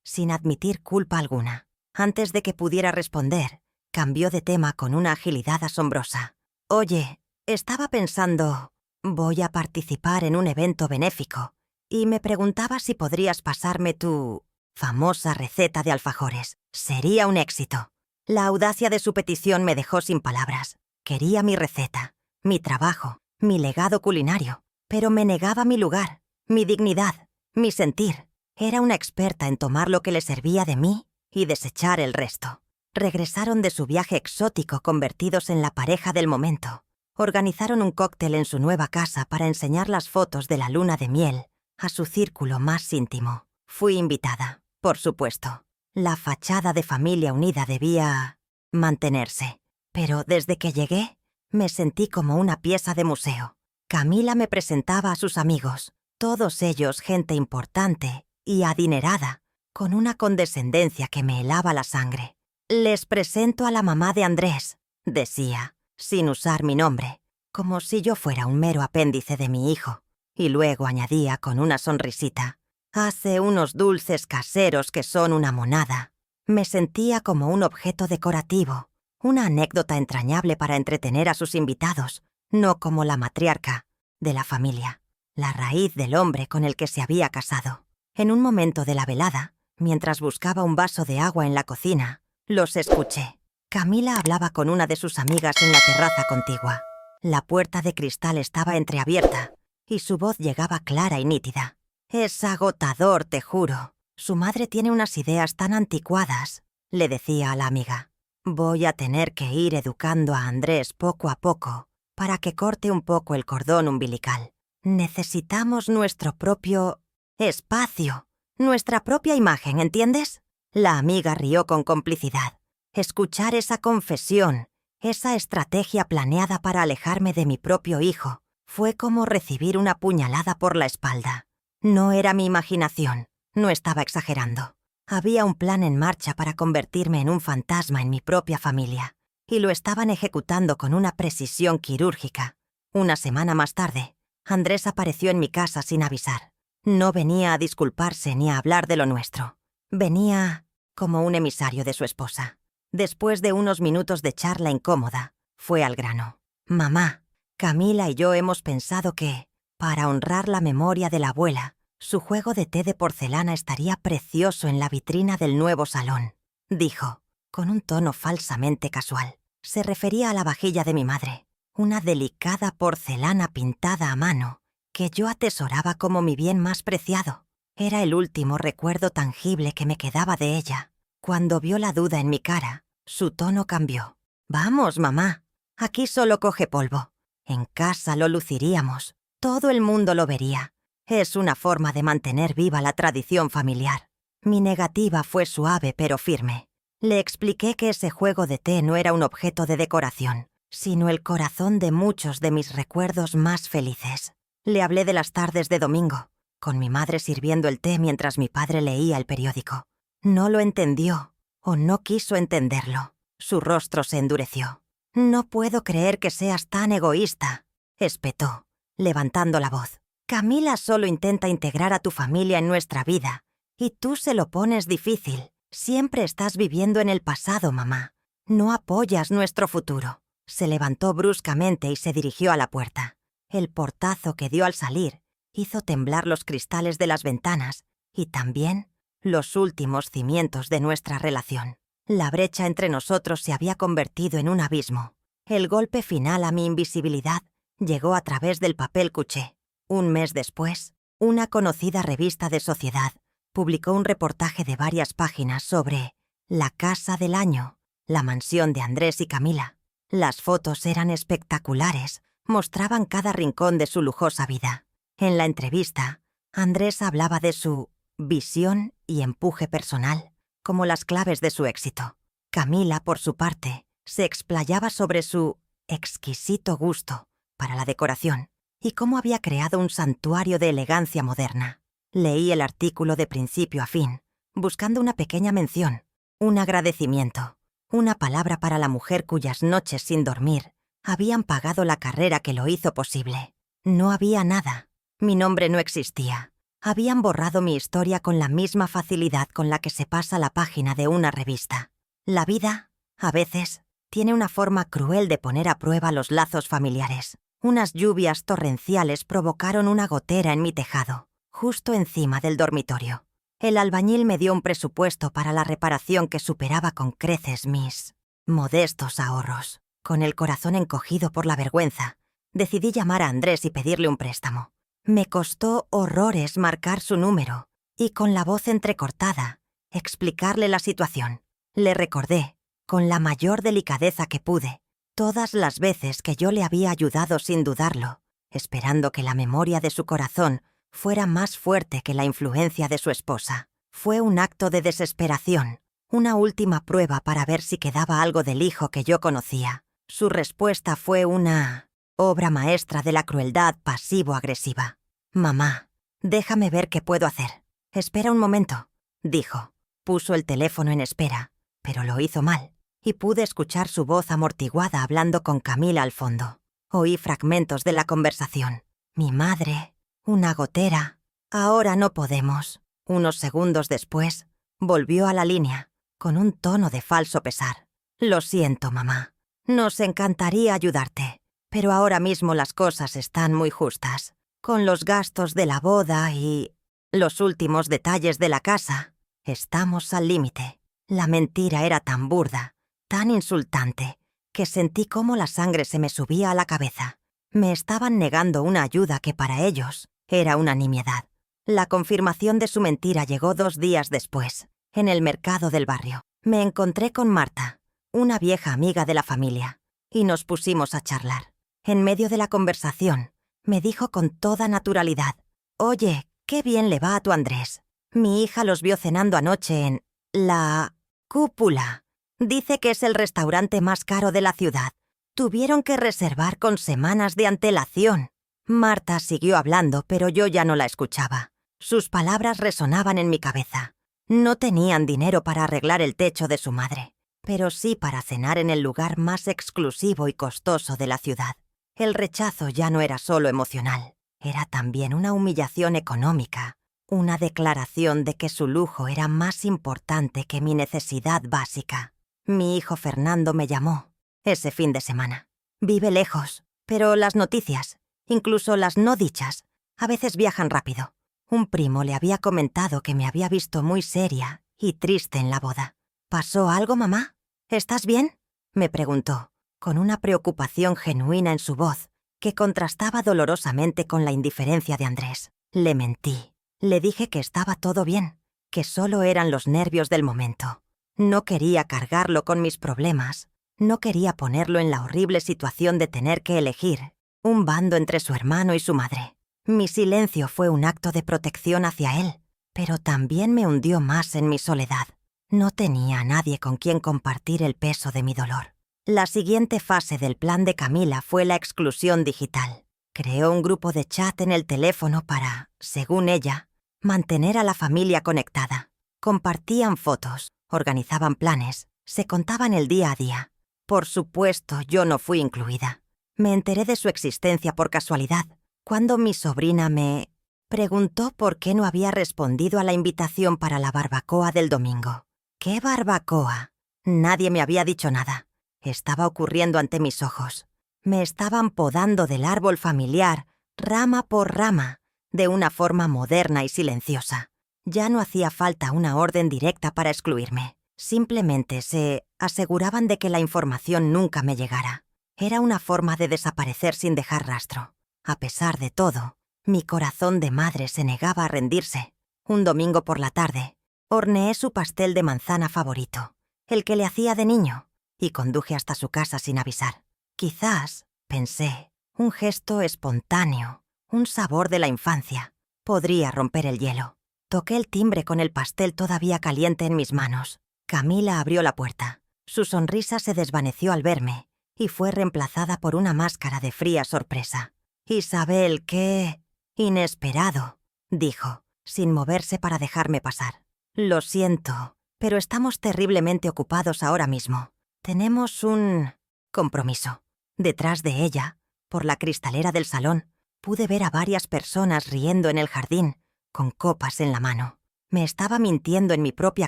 sin admitir culpa alguna. Antes de que pudiera responder, cambió de tema con una agilidad asombrosa. «Oye, estaba pensando, voy a participar en un evento benéfico, y me preguntaba si podrías pasarme tu famosa receta de alfajores. Sería un éxito». La audacia de su petición me dejó sin palabras. Quería mi receta, mi trabajo, mi legado culinario, pero me negaba mi lugar, mi dignidad, mi sentir. Era una experta en tomar lo que le servía de mí y desechar el resto. Regresaron de su viaje exótico convertidos en la pareja del momento. Organizaron un cóctel en su nueva casa para enseñar las fotos de la luna de miel a su círculo más íntimo. Fui invitada, por supuesto. La fachada de familia unida debía mantenerse, pero desde que llegué me sentí como una pieza de museo. Camila me presentaba a sus amigos, todos ellos gente importante y adinerada, con una condescendencia que me helaba la sangre. «Les presento a la mamá de Andrés», decía, sin usar mi nombre, como si yo fuera un mero apéndice de mi hijo. Y luego añadía con una sonrisita, «Hace unos dulces caseros que son una monada». Me sentía como un objeto decorativo, una anécdota entrañable para entretener a sus invitados, no como la matriarca de la familia, la raíz del hombre con el que se había casado. En un momento de la velada, mientras buscaba un vaso de agua en la cocina, los escuché. Camila hablaba con una de sus amigas en la terraza contigua. La puerta de cristal estaba entreabierta y su voz llegaba clara y nítida. «Es agotador, te juro. Su madre tiene unas ideas tan anticuadas», le decía a la amiga. Voy a tener que ir educando a Andrés poco a poco para que corte un poco el cordón umbilical. Necesitamos nuestro propio espacio, nuestra propia imagen, ¿entiendes? La amiga rió con complicidad. Escuchar esa confesión, esa estrategia planeada para alejarme de mi propio hijo, fue como recibir una puñalada por la espalda. No era mi imaginación, no estaba exagerando. Había un plan en marcha para convertirme en un fantasma en mi propia familia, y lo estaban ejecutando con una precisión quirúrgica. Una semana más tarde, Andrés apareció en mi casa sin avisar. No venía a disculparse ni a hablar de lo nuestro. Venía como un emisario de su esposa. Después de unos minutos de charla incómoda, fue al grano. «Mamá, Camila y yo hemos pensado que, para honrar la memoria de la abuela, su juego de té de porcelana estaría precioso en la vitrina del nuevo salón», dijo, con un tono falsamente casual. Se refería a la vajilla de mi madre, una delicada porcelana pintada a mano, que yo atesoraba como mi bien más preciado. Era el último recuerdo tangible que me quedaba de ella. Cuando vio la duda en mi cara, su tono cambió. «Vamos, mamá, aquí solo coge polvo. En casa lo luciríamos, todo el mundo lo vería. Es una forma de mantener viva la tradición familiar». Mi negativa fue suave pero firme. Le expliqué que ese juego de té no era un objeto de decoración, sino el corazón de muchos de mis recuerdos más felices. Le hablé de las tardes de domingo, con mi madre sirviendo el té mientras mi padre leía el periódico. No lo entendió, o no quiso entenderlo. Su rostro se endureció. «No puedo creer que seas tan egoísta», espetó, levantando la voz. «Camila solo intenta integrar a tu familia en nuestra vida, y tú se lo pones difícil. Siempre estás viviendo en el pasado, mamá. No apoyas nuestro futuro». Se levantó bruscamente y se dirigió a la puerta. El portazo que dio al salir hizo temblar los cristales de las ventanas y también los últimos cimientos de nuestra relación. La brecha entre nosotros se había convertido en un abismo. El golpe final a mi invisibilidad llegó a través del papel cuché. Un mes después, una conocida revista de sociedad publicó un reportaje de varias páginas sobre la casa del año, la mansión de Andrés y Camila. Las fotos eran espectaculares, mostraban cada rincón de su lujosa vida. En la entrevista, Andrés hablaba de su visión y empuje personal como las claves de su éxito. Camila, por su parte, se explayaba sobre su exquisito gusto para la decoración y cómo había creado un santuario de elegancia moderna. Leí el artículo de principio a fin, buscando una pequeña mención, un agradecimiento, una palabra para la mujer cuyas noches sin dormir habían pagado la carrera que lo hizo posible. No había nada. Mi nombre no existía. Habían borrado mi historia con la misma facilidad con la que se pasa la página de una revista. La vida, a veces, tiene una forma cruel de poner a prueba los lazos familiares. Unas lluvias torrenciales provocaron una gotera en mi tejado, justo encima del dormitorio. El albañil me dio un presupuesto para la reparación que superaba con creces mis modestos ahorros. Con el corazón encogido por la vergüenza, decidí llamar a Andrés y pedirle un préstamo. Me costó horrores marcar su número y, con la voz entrecortada, explicarle la situación. Le recordé, con la mayor delicadeza que pude, todas las veces que yo le había ayudado sin dudarlo, esperando que la memoria de su corazón fuera más fuerte que la influencia de su esposa. Fue un acto de desesperación, una última prueba para ver si quedaba algo del hijo que yo conocía. Su respuesta fue una obra maestra de la crueldad pasivo-agresiva. «Mamá, déjame ver qué puedo hacer». «Espera un momento», dijo. Puso el teléfono en espera, pero lo hizo mal, y pude escuchar su voz amortiguada hablando con Camila al fondo. Oí fragmentos de la conversación. «Mi madre, una gotera, ahora no podemos». Unos segundos después, volvió a la línea, con un tono de falso pesar. «Lo siento, mamá. Nos encantaría ayudarte, pero ahora mismo las cosas están muy justas. Con los gastos de la boda y los últimos detalles de la casa, estamos al límite». La mentira era tan burda, tan insultante, que sentí cómo la sangre se me subía a la cabeza. Me estaban negando una ayuda que para ellos era una nimiedad. La confirmación de su mentira llegó 2 días después, en el mercado del barrio. Me encontré con Marta, una vieja amiga de la familia, y nos pusimos a charlar. En medio de la conversación, me dijo con toda naturalidad: «Oye, qué bien le va a tu Andrés. Mi hija los vio cenando anoche en la Cúpula. Dice que es el restaurante más caro de la ciudad. Tuvieron que reservar con semanas de antelación». Marta siguió hablando, pero yo ya no la escuchaba. Sus palabras resonaban en mi cabeza. No tenían dinero para arreglar el techo de su madre, pero sí para cenar en el lugar más exclusivo y costoso de la ciudad. El rechazo ya no era solo emocional, era también una humillación económica, una declaración de que su lujo era más importante que mi necesidad básica. Mi hijo Fernando me llamó ese fin de semana. Vive lejos, pero las noticias, incluso las no dichas, a veces viajan rápido. Un primo le había comentado que me había visto muy seria y triste en la boda. «¿Pasó algo, mamá? ¿Estás bien?», me preguntó, con una preocupación genuina en su voz que contrastaba dolorosamente con la indiferencia de Andrés. Le mentí. Le dije que estaba todo bien, que solo eran los nervios del momento. No quería cargarlo con mis problemas. No quería ponerlo en la horrible situación de tener que elegir un bando entre su hermano y su madre. Mi silencio fue un acto de protección hacia él, pero también me hundió más en mi soledad. No tenía a nadie con quien compartir el peso de mi dolor. La siguiente fase del plan de Camila fue la exclusión digital. Creó un grupo de chat en el teléfono para, según ella, mantener a la familia conectada. Compartían fotos, organizaban planes, se contaban el día a día. Por supuesto, yo no fui incluida. Me enteré de su existencia por casualidad, cuando mi sobrina me preguntó por qué no había respondido a la invitación para la barbacoa del domingo. ¿Qué barbacoa? Nadie me había dicho nada. Estaba ocurriendo ante mis ojos. Me estaban podando del árbol familiar, rama por rama, de una forma moderna y silenciosa. Ya no hacía falta una orden directa para excluirme. Simplemente se aseguraban de que la información nunca me llegara. Era una forma de desaparecer sin dejar rastro. A pesar de todo, mi corazón de madre se negaba a rendirse. Un domingo por la tarde, horneé su pastel de manzana favorito, el que le hacía de niño, y conduje hasta su casa sin avisar. Quizás, pensé, un gesto espontáneo, un sabor de la infancia, podría romper el hielo. Toqué el timbre con el pastel todavía caliente en mis manos. Camila abrió la puerta. Su sonrisa se desvaneció al verme y fue reemplazada por una máscara de fría sorpresa. «Isabel, qué inesperado», dijo, sin moverse para dejarme pasar. «Lo siento, pero estamos terriblemente ocupados ahora mismo. Tenemos un compromiso». Detrás de ella, por la cristalera del salón, pude ver a varias personas riendo en el jardín, con copas en la mano. Me estaba mintiendo en mi propia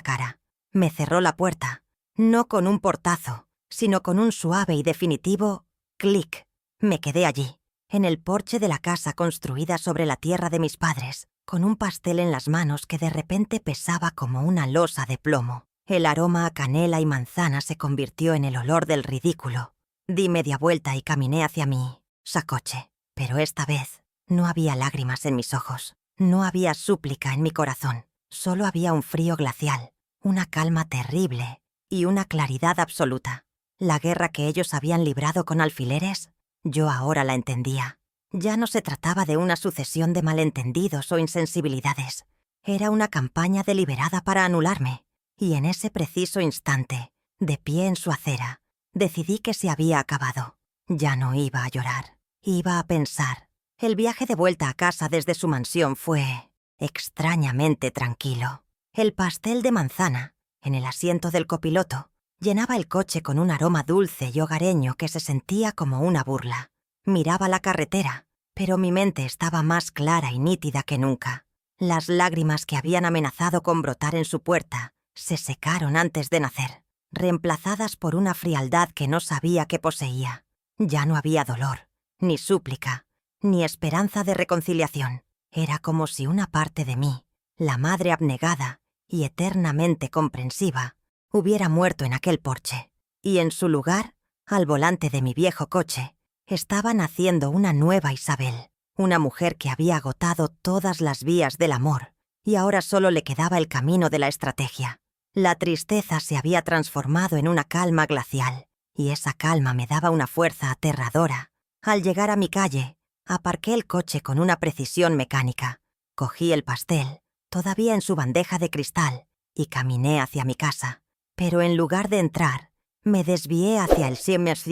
cara. Me cerró la puerta, no con un portazo, sino con un suave y definitivo clic. Me quedé allí, en el porche de la casa construida sobre la tierra de mis padres, con un pastel en las manos que de repente pesaba como una losa de plomo. El aroma a canela y manzana se convirtió en el olor del ridículo. Di media vuelta y caminé hacia mi sacoche, pero esta vez no había lágrimas en mis ojos, no había súplica en mi corazón, solo había un frío glacial, una calma terrible y una claridad absoluta. La guerra que ellos habían librado con alfileres, yo ahora la entendía. Ya no se trataba de una sucesión de malentendidos o insensibilidades. Era una campaña deliberada para anularme. Y en ese preciso instante, de pie en su acera, decidí que se había acabado. Ya no iba a llorar. Iba a pensar. El viaje de vuelta a casa desde su mansión fue extrañamente tranquilo. El pastel de manzana, en el asiento del copiloto, llenaba el coche con un aroma dulce y hogareño que se sentía como una burla. Miraba la carretera, pero mi mente estaba más clara y nítida que nunca. Las lágrimas que habían amenazado con brotar en su puerta se secaron antes de nacer, reemplazadas por una frialdad que no sabía que poseía. Ya no había dolor, ni súplica, ni esperanza de reconciliación. Era como si una parte de mí, la madre abnegada y eternamente comprensiva, hubiera muerto en aquel porche, y en su lugar, al volante de mi viejo coche, estaba naciendo una nueva Isabel, una mujer que había agotado todas las vías del amor, y ahora solo le quedaba el camino de la estrategia. La tristeza se había transformado en una calma glacial, y esa calma me daba una fuerza aterradora. Al llegar a mi calle, aparqué el coche con una precisión mecánica. Cogí el pastel, todavía en su bandeja de cristal, y caminé hacia mi casa. Pero en lugar de entrar, me desvié hacia el Siemens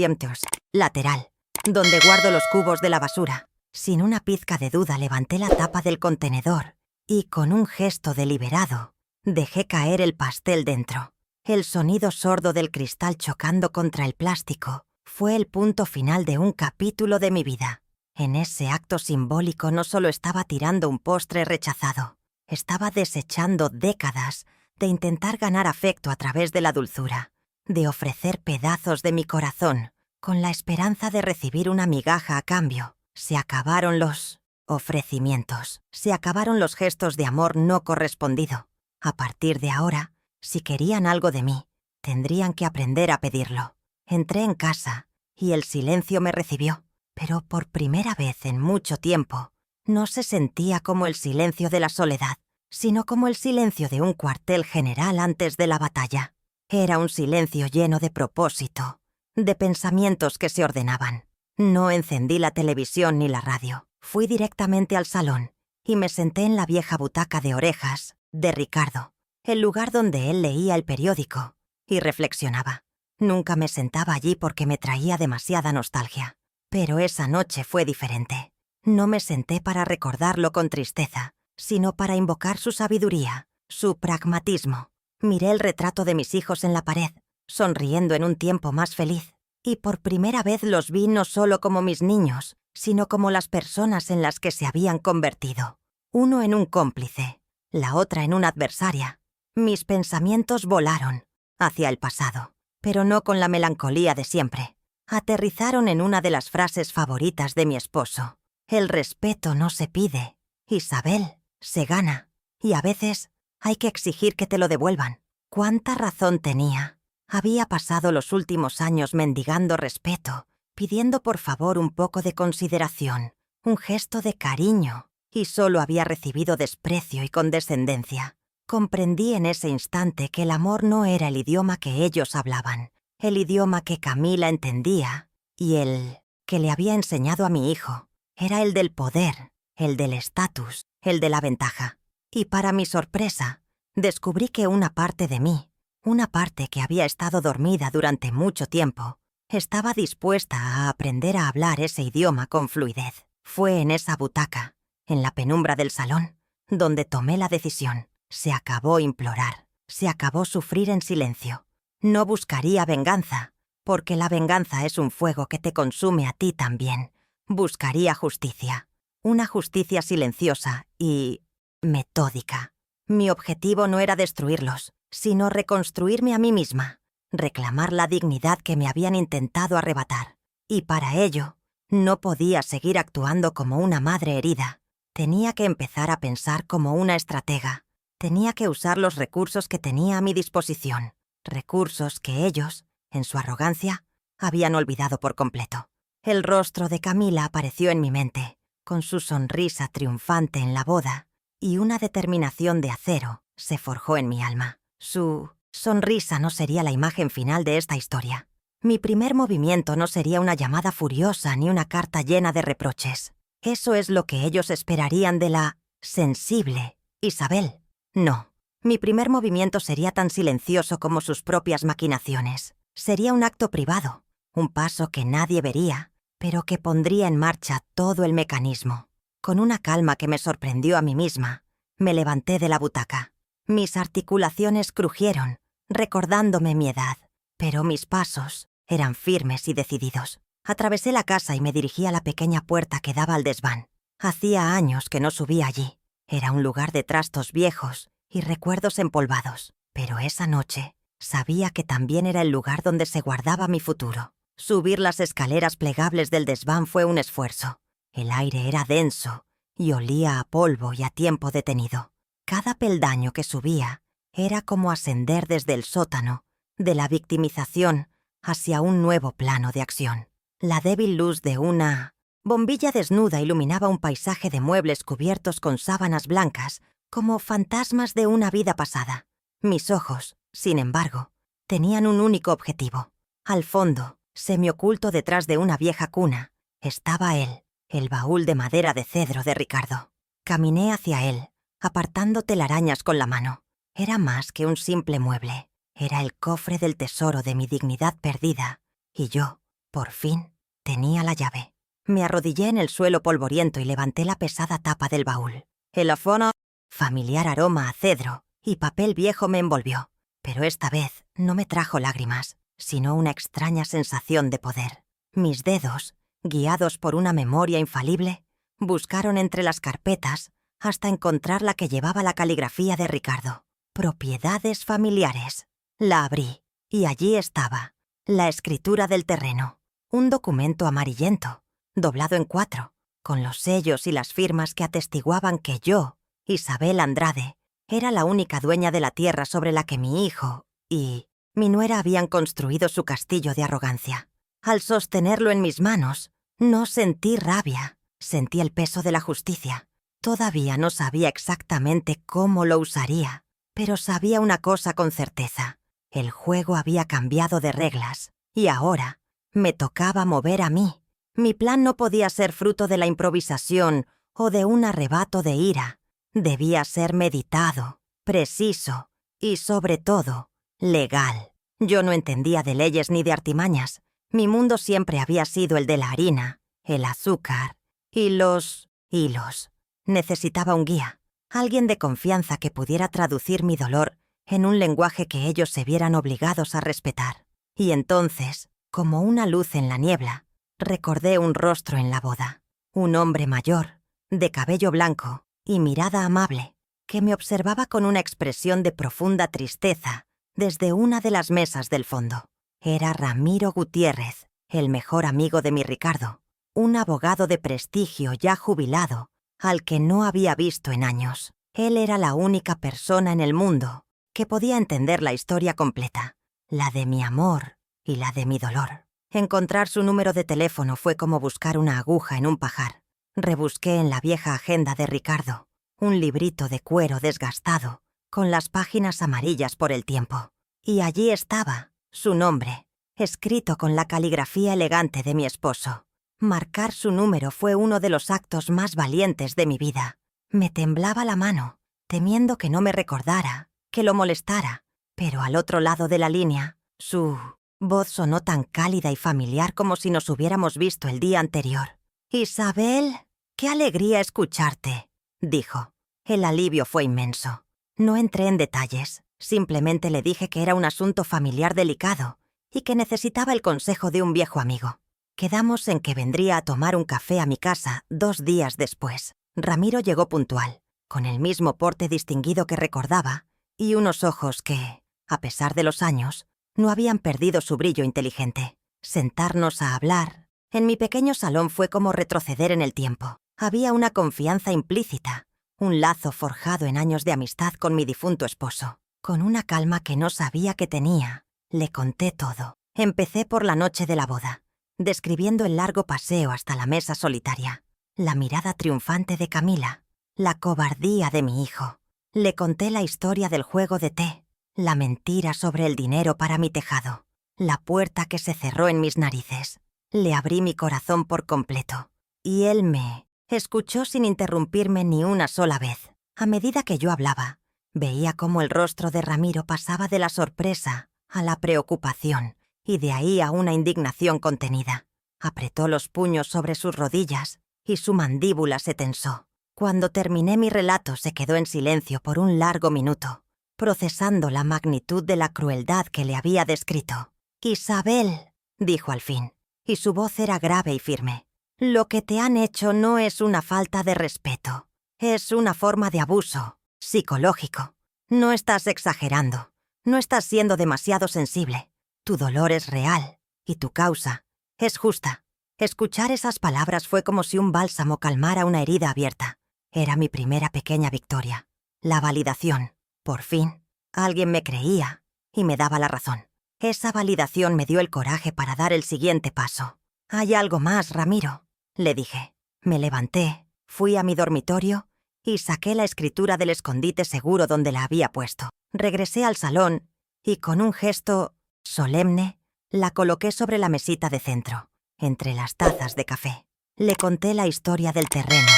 lateral, donde guardo los cubos de la basura. Sin una pizca de duda levanté la tapa del contenedor y, con un gesto deliberado, dejé caer el pastel dentro. El sonido sordo del cristal chocando contra el plástico fue el punto final de un capítulo de mi vida. En ese acto simbólico no solo estaba tirando un postre rechazado, estaba desechando décadas de intentar ganar afecto a través de la dulzura, de ofrecer pedazos de mi corazón con la esperanza de recibir una migaja a cambio. Se acabaron los ofrecimientos, se acabaron los gestos de amor no correspondido. A partir de ahora, si querían algo de mí, tendrían que aprender a pedirlo. Entré en casa y el silencio me recibió, pero por primera vez en mucho tiempo, no se sentía como el silencio de la soledad, sino como el silencio de un cuartel general antes de la batalla. Era un silencio lleno de propósito, de pensamientos que se ordenaban. No encendí la televisión ni la radio. Fui directamente al salón y me senté en la vieja butaca de orejas de Ricardo, el lugar donde él leía el periódico y reflexionaba. Nunca me sentaba allí porque me traía demasiada nostalgia. Pero esa noche fue diferente. No me senté para recordarlo con tristeza, sino para invocar su sabiduría, su pragmatismo. Miré el retrato de mis hijos en la pared, sonriendo en un tiempo más feliz, y por primera vez los vi no solo como mis niños, sino como las personas en las que se habían convertido. Uno en un cómplice, la otra en una adversaria. Mis pensamientos volaron hacia el pasado, pero no con la melancolía de siempre. Aterrizaron en una de las frases favoritas de mi esposo. El respeto no se pide, Isabel, se gana. Y a veces hay que exigir que te lo devuelvan. ¿Cuánta razón tenía? Había pasado los últimos años mendigando respeto, pidiendo por favor un poco de consideración, un gesto de cariño, y solo había recibido desprecio y condescendencia. Comprendí en ese instante que el amor no era el idioma que ellos hablaban, el idioma que Camila entendía, y el que le había enseñado a mi hijo. Era el del poder, el del estatus, el de la ventaja. Y para mi sorpresa, descubrí que una parte de mí, una parte que había estado dormida durante mucho tiempo, estaba dispuesta a aprender a hablar ese idioma con fluidez. Fue en esa butaca, en la penumbra del salón, donde tomé la decisión. Se acabó implorar, se acabó sufrir en silencio. No buscaría venganza, porque la venganza es un fuego que te consume a ti también. Buscaría justicia, una justicia silenciosa y metódica. Mi objetivo no era destruirlos, sino reconstruirme a mí misma, reclamar la dignidad que me habían intentado arrebatar. Y para ello, no podía seguir actuando como una madre herida. Tenía que empezar a pensar como una estratega. Tenía que usar los recursos que tenía a mi disposición, recursos que ellos, en su arrogancia, habían olvidado por completo. El rostro de Camila apareció en mi mente, con su sonrisa triunfante en la boda, y una determinación de acero se forjó en mi alma. Su sonrisa no sería la imagen final de esta historia. Mi primer movimiento no sería una llamada furiosa ni una carta llena de reproches. Eso es lo que ellos esperarían de la sensible Isabel. No, mi primer movimiento sería tan silencioso como sus propias maquinaciones. Sería un acto privado, un paso que nadie vería, pero que pondría en marcha todo el mecanismo. Con una calma que me sorprendió a mí misma, me levanté de la butaca. Mis articulaciones crujieron, recordándome mi edad, pero mis pasos eran firmes y decididos. Atravesé la casa y me dirigí a la pequeña puerta que daba al desván. Hacía años que no subía allí. Era un lugar de trastos viejos y recuerdos empolvados, pero esa noche sabía que también era el lugar donde se guardaba mi futuro. Subir las escaleras plegables del desván fue un esfuerzo. El aire era denso y olía a polvo y a tiempo detenido. Cada peldaño que subía era como ascender desde el sótano, de la victimización, hacia un nuevo plano de acción. La débil luz de una bombilla desnuda iluminaba un paisaje de muebles cubiertos con sábanas blancas, como fantasmas de una vida pasada. Mis ojos, sin embargo, tenían un único objetivo. Al fondo, semioculto detrás de una vieja cuna, estaba él, el baúl de madera de cedro de Ricardo. Caminé hacia él, apartando telarañas con la mano. Era más que un simple mueble. Era el cofre del tesoro de mi dignidad perdida, y yo, por fin, tenía la llave. Me arrodillé en el suelo polvoriento y levanté la pesada tapa del baúl. El afono, familiar aroma a cedro y papel viejo me envolvió, pero esta vez no me trajo lágrimas, sino una extraña sensación de poder. Mis dedos, guiados por una memoria infalible, buscaron entre las carpetas hasta encontrar la que llevaba la caligrafía de Ricardo. Propiedades familiares. La abrí, y allí estaba, la escritura del terreno, un documento amarillento, doblado en 4, con los sellos y las firmas que atestiguaban que yo, Isabel Andrade, era la única dueña de la tierra sobre la que mi hijo y mi nuera habían construido su castillo de arrogancia. Al sostenerlo en mis manos, no sentí rabia, sentí el peso de la justicia. Todavía no sabía exactamente cómo lo usaría, pero sabía una cosa con certeza. El juego había cambiado de reglas, y ahora me tocaba mover a mí. Mi plan no podía ser fruto de la improvisación o de un arrebato de ira. Debía ser meditado, preciso y, sobre todo, legal. Yo no entendía de leyes ni de artimañas. Mi mundo siempre había sido el de la harina, el azúcar y los hilos. Necesitaba un guía, alguien de confianza que pudiera traducir mi dolor en un lenguaje que ellos se vieran obligados a respetar. Y entonces, como una luz en la niebla, recordé un rostro en la boda. Un hombre mayor, de cabello blanco y mirada amable, que me observaba con una expresión de profunda tristeza desde una de las mesas del fondo. Era Ramiro Gutiérrez, el mejor amigo de mi Ricardo, un abogado de prestigio ya jubilado, al que no había visto en años. Él era la única persona en el mundo que podía entender la historia completa, la de mi amor y la de mi dolor. Encontrar su número de teléfono fue como buscar una aguja en un pajar. Rebusqué en la vieja agenda de Ricardo, un librito de cuero desgastado, con las páginas amarillas por el tiempo. Y allí estaba, su nombre, escrito con la caligrafía elegante de mi esposo. Marcar su número fue uno de los actos más valientes de mi vida. Me temblaba la mano, temiendo que no me recordara, que lo molestara, pero al otro lado de la línea, su voz sonó tan cálida y familiar como si nos hubiéramos visto el día anterior. «Isabel, qué alegría escucharte», dijo. El alivio fue inmenso. No entré en detalles, simplemente le dije que era un asunto familiar delicado y que necesitaba el consejo de un viejo amigo. Quedamos en que vendría a tomar un café a mi casa 2 días después. Ramiro llegó puntual, con el mismo porte distinguido que recordaba y unos ojos que, a pesar de los años, no habían perdido su brillo inteligente. Sentarnos a hablar en mi pequeño salón fue como retroceder en el tiempo. Había una confianza implícita, un lazo forjado en años de amistad con mi difunto esposo. Con una calma que no sabía que tenía, le conté todo. Empecé por la noche de la boda, describiendo el largo paseo hasta la mesa solitaria, la mirada triunfante de Camila, la cobardía de mi hijo. Le conté la historia del juego de té, la mentira sobre el dinero para mi tejado, la puerta que se cerró en mis narices. Le abrí mi corazón por completo, y él me escuchó sin interrumpirme ni una sola vez. A medida que yo hablaba, veía cómo el rostro de Ramiro pasaba de la sorpresa a la preocupación, y de ahí a una indignación contenida. Apretó los puños sobre sus rodillas y su mandíbula se tensó. Cuando terminé mi relato se quedó en silencio por un largo minuto, procesando la magnitud de la crueldad que le había descrito. «Isabel», dijo al fin, y su voz era grave y firme, «lo que te han hecho no es una falta de respeto, es una forma de abuso psicológico. No estás exagerando, no estás siendo demasiado sensible. Tu dolor es real y tu causa es justa». Escuchar esas palabras fue como si un bálsamo calmara una herida abierta. Era mi primera pequeña victoria. La validación. Por fin, alguien me creía y me daba la razón. Esa validación me dio el coraje para dar el siguiente paso. «Hay algo más, Ramiro», le dije. Me levanté, fui a mi dormitorio y saqué la escritura del escondite seguro donde la había puesto. Regresé al salón y con un gesto solemne la coloqué sobre la mesita de centro, entre las tazas de café. Le conté la historia del terreno,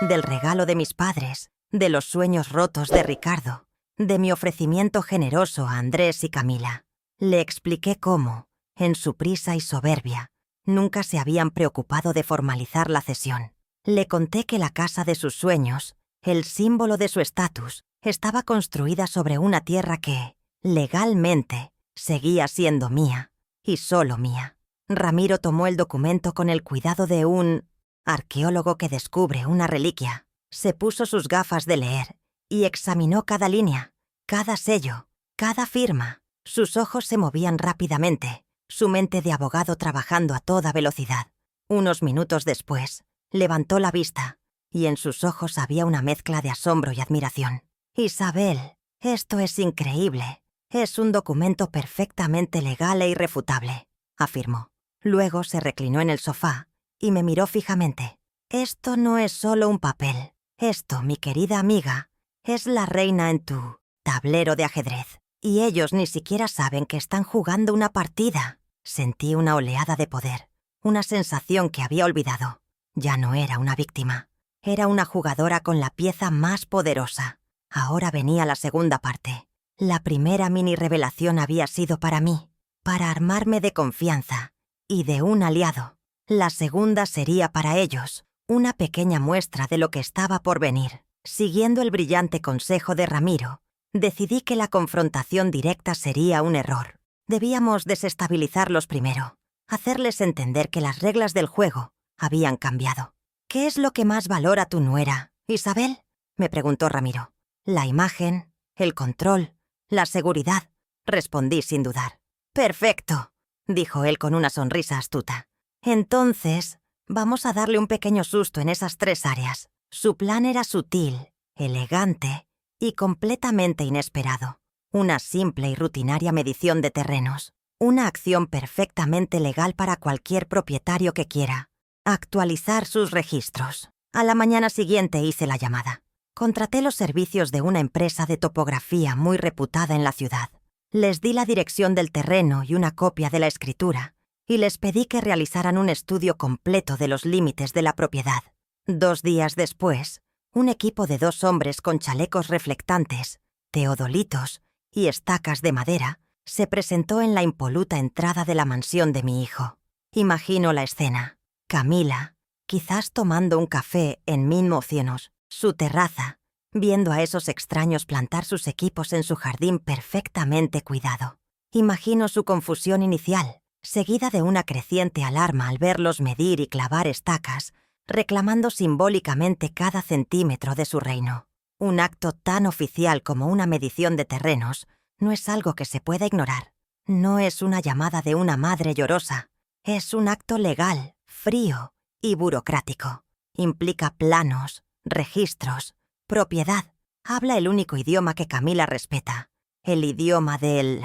del regalo de mis padres, de los sueños rotos de Ricardo, de mi ofrecimiento generoso a Andrés y Camila. Le expliqué cómo, en su prisa y soberbia, nunca se habían preocupado de formalizar la cesión. Le conté que la casa de sus sueños, el símbolo de su estatus, estaba construida sobre una tierra que, legalmente, seguía siendo mía, y solo mía. Ramiro tomó el documento con el cuidado de un arqueólogo que descubre una reliquia. Se puso sus gafas de leer y examinó cada línea, cada sello, cada firma. Sus ojos se movían rápidamente, su mente de abogado trabajando a toda velocidad. Unos minutos después, levantó la vista y en sus ojos había una mezcla de asombro y admiración. «Isabel, esto es increíble. Es un documento perfectamente legal e irrefutable», afirmó. Luego se reclinó en el sofá y me miró fijamente. «Esto no es solo un papel. Esto, mi querida amiga, es la reina en tu tablero de ajedrez. Y ellos ni siquiera saben que están jugando una partida». Sentí una oleada de poder, una sensación que había olvidado. Ya no era una víctima. Era una jugadora con la pieza más poderosa. Ahora venía la segunda parte. La primera mini revelación había sido para mí, para armarme de confianza y de un aliado. La segunda sería para ellos, una pequeña muestra de lo que estaba por venir. Siguiendo el brillante consejo de Ramiro, decidí que la confrontación directa sería un error. Debíamos desestabilizarlos primero, hacerles entender que las reglas del juego habían cambiado. «¿Qué es lo que más valora tu nuera, Isabel?», me preguntó Ramiro. «La imagen, el control, la seguridad», respondí sin dudar. «Perfecto», dijo él con una sonrisa astuta. «Entonces, vamos a darle un pequeño susto en esas 3 áreas». Su plan era sutil, elegante y completamente inesperado. Una simple y rutinaria medición de terrenos. Una acción perfectamente legal para cualquier propietario que quiera. Actualizar sus registros. A la mañana siguiente hice la llamada. Contraté los servicios de una empresa de topografía muy reputada en la ciudad. Les di la dirección del terreno y una copia de la escritura, y les pedí que realizaran un estudio completo de los límites de la propiedad. 2 días después, un equipo de 2 hombres con chalecos reflectantes, teodolitos y estacas de madera se presentó en la impoluta entrada de la mansión de mi hijo. Imagino la escena. Camila, quizás tomando un café en Min Mocionos, su terraza, viendo a esos extraños plantar sus equipos en su jardín perfectamente cuidado. Imagino su confusión inicial, seguida de una creciente alarma al verlos medir y clavar estacas, reclamando simbólicamente cada centímetro de su reino. Un acto tan oficial como una medición de terrenos no es algo que se pueda ignorar. No es una llamada de una madre llorosa. Es un acto legal, frío y burocrático. Implica planos, registros, propiedad. Habla el único idioma que Camila respeta, el idioma del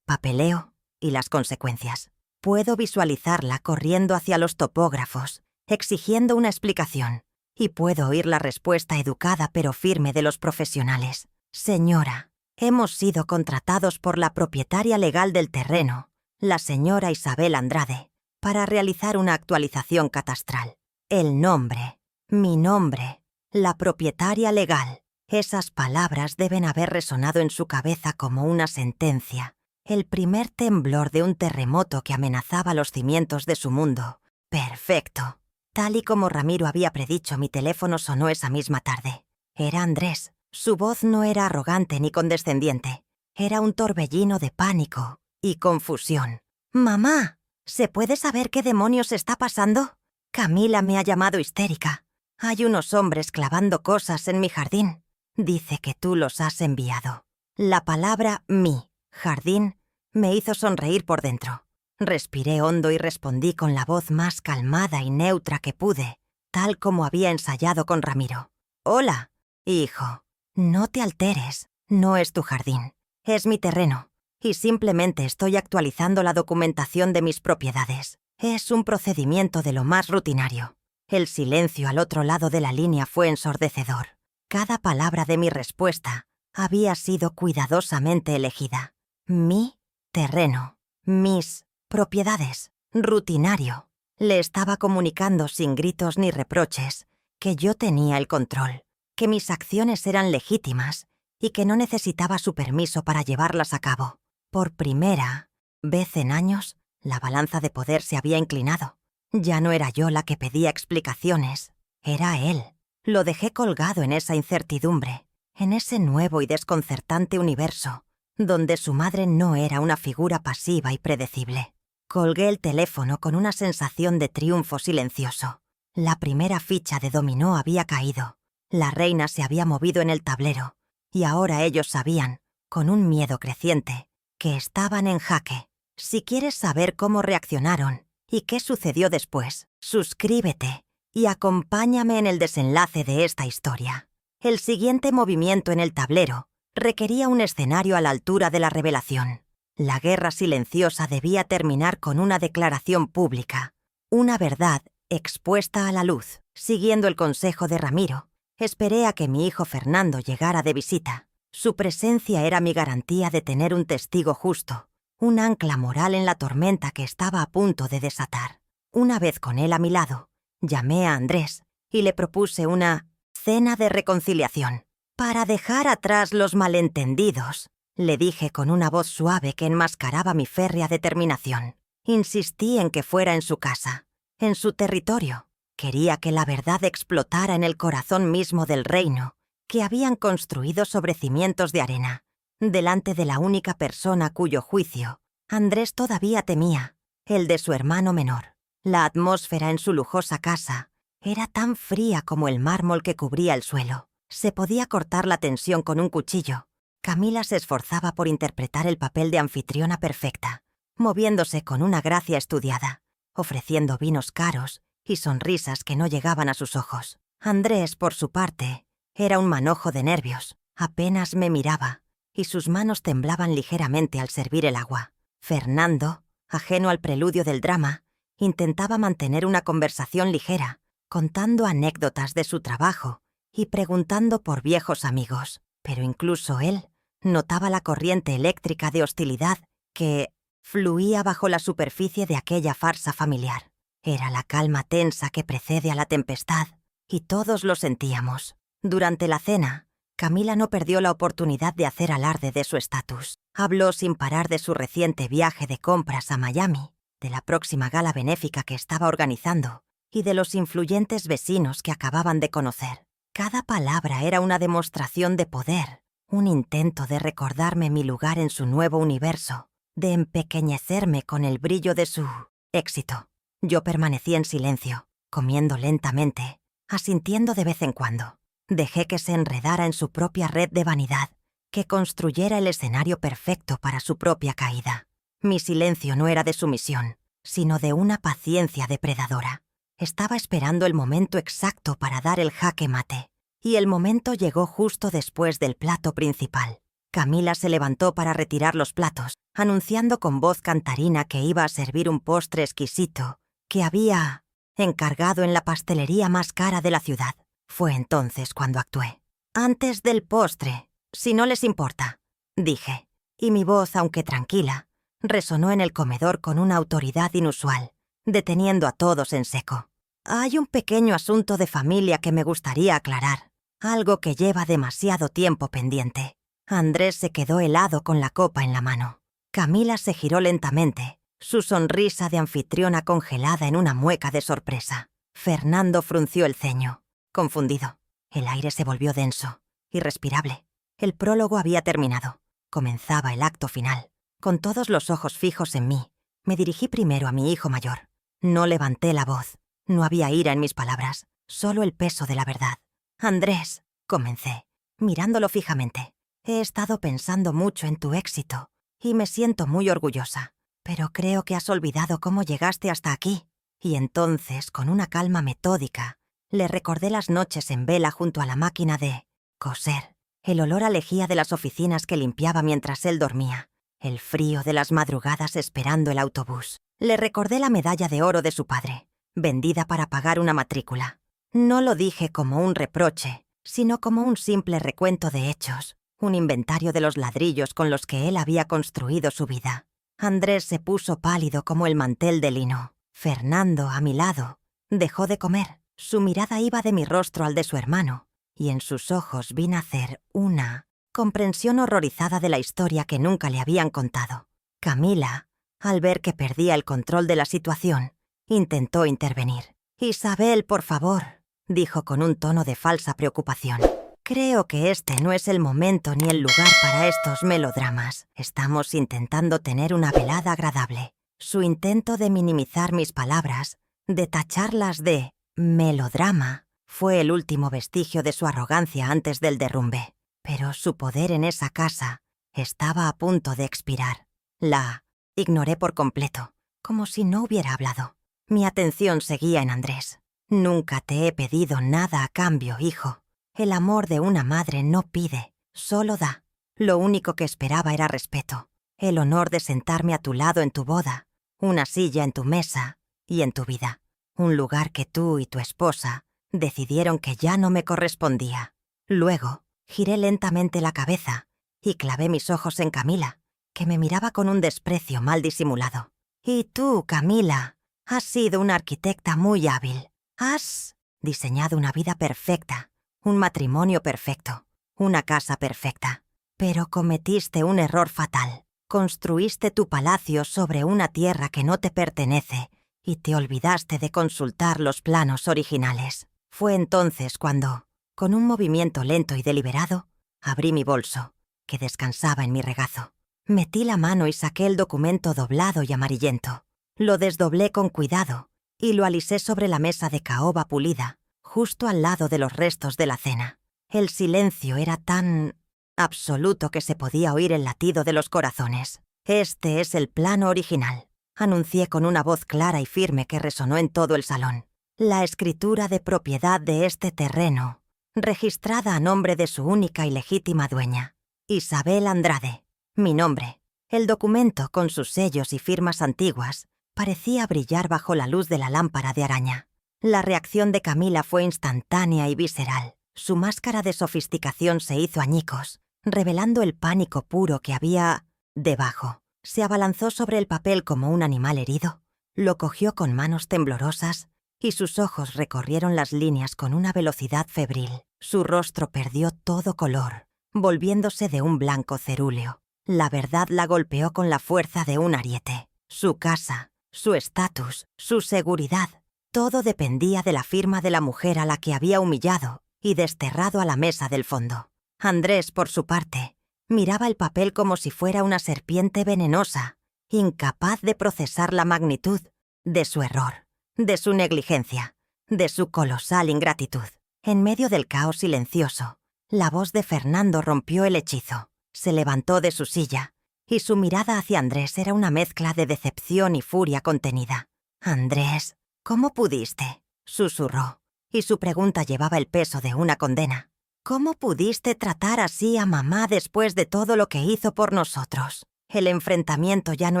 papeleo y las consecuencias. Puedo visualizarla corriendo hacia los topógrafos, exigiendo una explicación, y puedo oír la respuesta educada pero firme de los profesionales. «Señora, hemos sido contratados por la propietaria legal del terreno, la señora Isabel Andrade, para realizar una actualización catastral. El nombre, mi nombre, la propietaria legal». Esas palabras deben haber resonado en su cabeza como una sentencia, el primer temblor de un terremoto que amenazaba los cimientos de su mundo. Perfecto. Tal y como Ramiro había predicho, mi teléfono sonó esa misma tarde. Era Andrés. Su voz no era arrogante ni condescendiente. Era un torbellino de pánico y confusión. «Mamá, ¿se puede saber qué demonios está pasando? Camila me ha llamado histérica. Hay unos hombres clavando cosas en mi jardín. Dice que tú los has enviado». La palabra «mi» jardín me hizo sonreír por dentro. Respiré hondo y respondí con la voz más calmada y neutra que pude, tal como había ensayado con Ramiro. «Hola, hijo. No te alteres. No es tu jardín. Es mi terreno. Y simplemente estoy actualizando la documentación de mis propiedades. Es un procedimiento de lo más rutinario». El silencio al otro lado de la línea fue ensordecedor. Cada palabra de mi respuesta había sido cuidadosamente elegida. Mi terreno, mis propiedades, rutinario. Le estaba comunicando sin gritos ni reproches que yo tenía el control, que mis acciones eran legítimas y que no necesitaba su permiso para llevarlas a cabo. Por primera vez en años, la balanza de poder se había inclinado. Ya no era yo la que pedía explicaciones, era él. Lo dejé colgado en esa incertidumbre, en ese nuevo y desconcertante universo, donde su madre no era una figura pasiva y predecible. Colgué el teléfono con una sensación de triunfo silencioso. La primera ficha de dominó había caído. La reina se había movido en el tablero, y ahora ellos sabían, con un miedo creciente, que estaban en jaque. Si quieres saber cómo reaccionaron y qué sucedió después, suscríbete y acompáñame en el desenlace de esta historia. El siguiente movimiento en el tablero requería un escenario a la altura de la revelación. La guerra silenciosa debía terminar con una declaración pública, una verdad expuesta a la luz. Siguiendo el consejo de Ramiro, esperé a que mi hijo Fernando llegara de visita. Su presencia era mi garantía de tener un testigo justo, un ancla moral en la tormenta que estaba a punto de desatar. Una vez con él a mi lado, llamé a Andrés y le propuse una cena de reconciliación. Para dejar atrás los malentendidos, le dije con una voz suave que enmascaraba mi férrea determinación. Insistí en que fuera en su casa, en su territorio. Quería que la verdad explotara en el corazón mismo del reino, que habían construido sobre cimientos de arena, delante de la única persona cuyo juicio Andrés todavía temía, el de su hermano menor. La atmósfera en su lujosa casa era tan fría como el mármol que cubría el suelo. Se podía cortar la tensión con un cuchillo. Camila se esforzaba por interpretar el papel de anfitriona perfecta, moviéndose con una gracia estudiada, ofreciendo vinos caros y sonrisas que no llegaban a sus ojos. Andrés, por su parte, era un manojo de nervios. Apenas me miraba, y sus manos temblaban ligeramente al servir el agua. Fernando, ajeno al preludio del drama, intentaba mantener una conversación ligera, contando anécdotas de su trabajo y preguntando por viejos amigos. Pero incluso él notaba la corriente eléctrica de hostilidad que fluía bajo la superficie de aquella farsa familiar. Era la calma tensa que precede a la tempestad, y todos lo sentíamos. Durante la cena, Camila no perdió la oportunidad de hacer alarde de su estatus. Habló sin parar de su reciente viaje de compras a Miami, de la próxima gala benéfica que estaba organizando y de los influyentes vecinos que acababan de conocer. Cada palabra era una demostración de poder, un intento de recordarme mi lugar en su nuevo universo, de empequeñecerme con el brillo de su éxito. Yo permanecí en silencio, comiendo lentamente, asintiendo de vez en cuando. Dejé que se enredara en su propia red de vanidad, que construyera el escenario perfecto para su propia caída. Mi silencio no era de sumisión, sino de una paciencia depredadora. Estaba esperando el momento exacto para dar el jaque mate, y el momento llegó justo después del plato principal. Camila se levantó para retirar los platos, anunciando con voz cantarina que iba a servir un postre exquisito que había encargado en la pastelería más cara de la ciudad. Fue entonces cuando actué. «Antes del postre, si no les importa», dije, y mi voz, aunque tranquila, resonó en el comedor con una autoridad inusual, deteniendo a todos en seco. «Hay un pequeño asunto de familia que me gustaría aclarar, algo que lleva demasiado tiempo pendiente». Andrés se quedó helado con la copa en la mano. Camila se giró lentamente, su sonrisa de anfitriona congelada en una mueca de sorpresa. Fernando frunció el ceño, confundido. El aire se volvió denso, irrespirable. El prólogo había terminado. Comenzaba el acto final. Con todos los ojos fijos en mí, me dirigí primero a mi hijo mayor. No levanté la voz. No había ira en mis palabras, solo el peso de la verdad. «Andrés», comencé, mirándolo fijamente, «he estado pensando mucho en tu éxito y me siento muy orgullosa. Pero creo que has olvidado cómo llegaste hasta aquí». Y entonces, con una calma metódica, le recordé las noches en vela junto a la máquina de coser, el olor a lejía de las oficinas que limpiaba mientras él dormía, el frío de las madrugadas esperando el autobús. Le recordé la medalla de oro de su padre, vendida para pagar una matrícula. No lo dije como un reproche, sino como un simple recuento de hechos, un inventario de los ladrillos con los que él había construido su vida. Andrés se puso pálido como el mantel de lino. Fernando, a mi lado, dejó de comer. Su mirada iba de mi rostro al de su hermano, y en sus ojos vi nacer una comprensión horrorizada de la historia que nunca le habían contado. Camila, al ver que perdía el control de la situación, intentó intervenir. «Isabel, por favor», dijo con un tono de falsa preocupación. «Creo que este no es el momento ni el lugar para estos melodramas. Estamos intentando tener una velada agradable». Su intento de minimizar mis palabras, de tacharlas de melodrama, fue el último vestigio de su arrogancia antes del derrumbe. Pero su poder en esa casa estaba a punto de expirar. La ignoré por completo, como si no hubiera hablado. Mi atención seguía en Andrés. «Nunca te he pedido nada a cambio, hijo. El amor de una madre no pide, solo da. Lo único que esperaba era respeto, el honor de sentarme a tu lado en tu boda, una silla en tu mesa y en tu vida. Un lugar que tú y tu esposa decidieron que ya no me correspondía». Luego, giré lentamente la cabeza y clavé mis ojos en Camila, que me miraba con un desprecio mal disimulado. «Y tú, Camila, has sido una arquitecta muy hábil. Has diseñado una vida perfecta, un matrimonio perfecto, una casa perfecta. Pero cometiste un error fatal. Construiste tu palacio sobre una tierra que no te pertenece y te olvidaste de consultar los planos originales». Fue entonces cuando, con un movimiento lento y deliberado, abrí mi bolso, que descansaba en mi regazo. Metí la mano y saqué el documento doblado y amarillento. Lo desdoblé con cuidado y lo alisé sobre la mesa de caoba pulida, justo al lado de los restos de la cena. El silencio era tan absoluto que se podía oír el latido de los corazones. «Este es el plano original», anuncié con una voz clara y firme que resonó en todo el salón. «La escritura de propiedad de este terreno, registrada a nombre de su única y legítima dueña, Isabel Andrade. Mi nombre». El documento, con sus sellos y firmas antiguas, parecía brillar bajo la luz de la lámpara de araña. La reacción de Camila fue instantánea y visceral. Su máscara de sofisticación se hizo añicos, revelando el pánico puro que había debajo. Se abalanzó sobre el papel como un animal herido, lo cogió con manos temblorosas y sus ojos recorrieron las líneas con una velocidad febril. Su rostro perdió todo color, volviéndose de un blanco cerúleo. La verdad la golpeó con la fuerza de un ariete. Su casa, su estatus, su seguridad, todo dependía de la firma de la mujer a la que había humillado y desterrado a la mesa del fondo. Andrés, por su parte, miraba el papel como si fuera una serpiente venenosa, incapaz de procesar la magnitud de su error, de su negligencia, de su colosal ingratitud. En medio del caos silencioso, la voz de Fernando rompió el hechizo. Se levantó de su silla, y su mirada hacia Andrés era una mezcla de decepción y furia contenida. «Andrés, ¿cómo pudiste?», susurró, y su pregunta llevaba el peso de una condena. «¿Cómo pudiste tratar así a mamá después de todo lo que hizo por nosotros?». El enfrentamiento ya no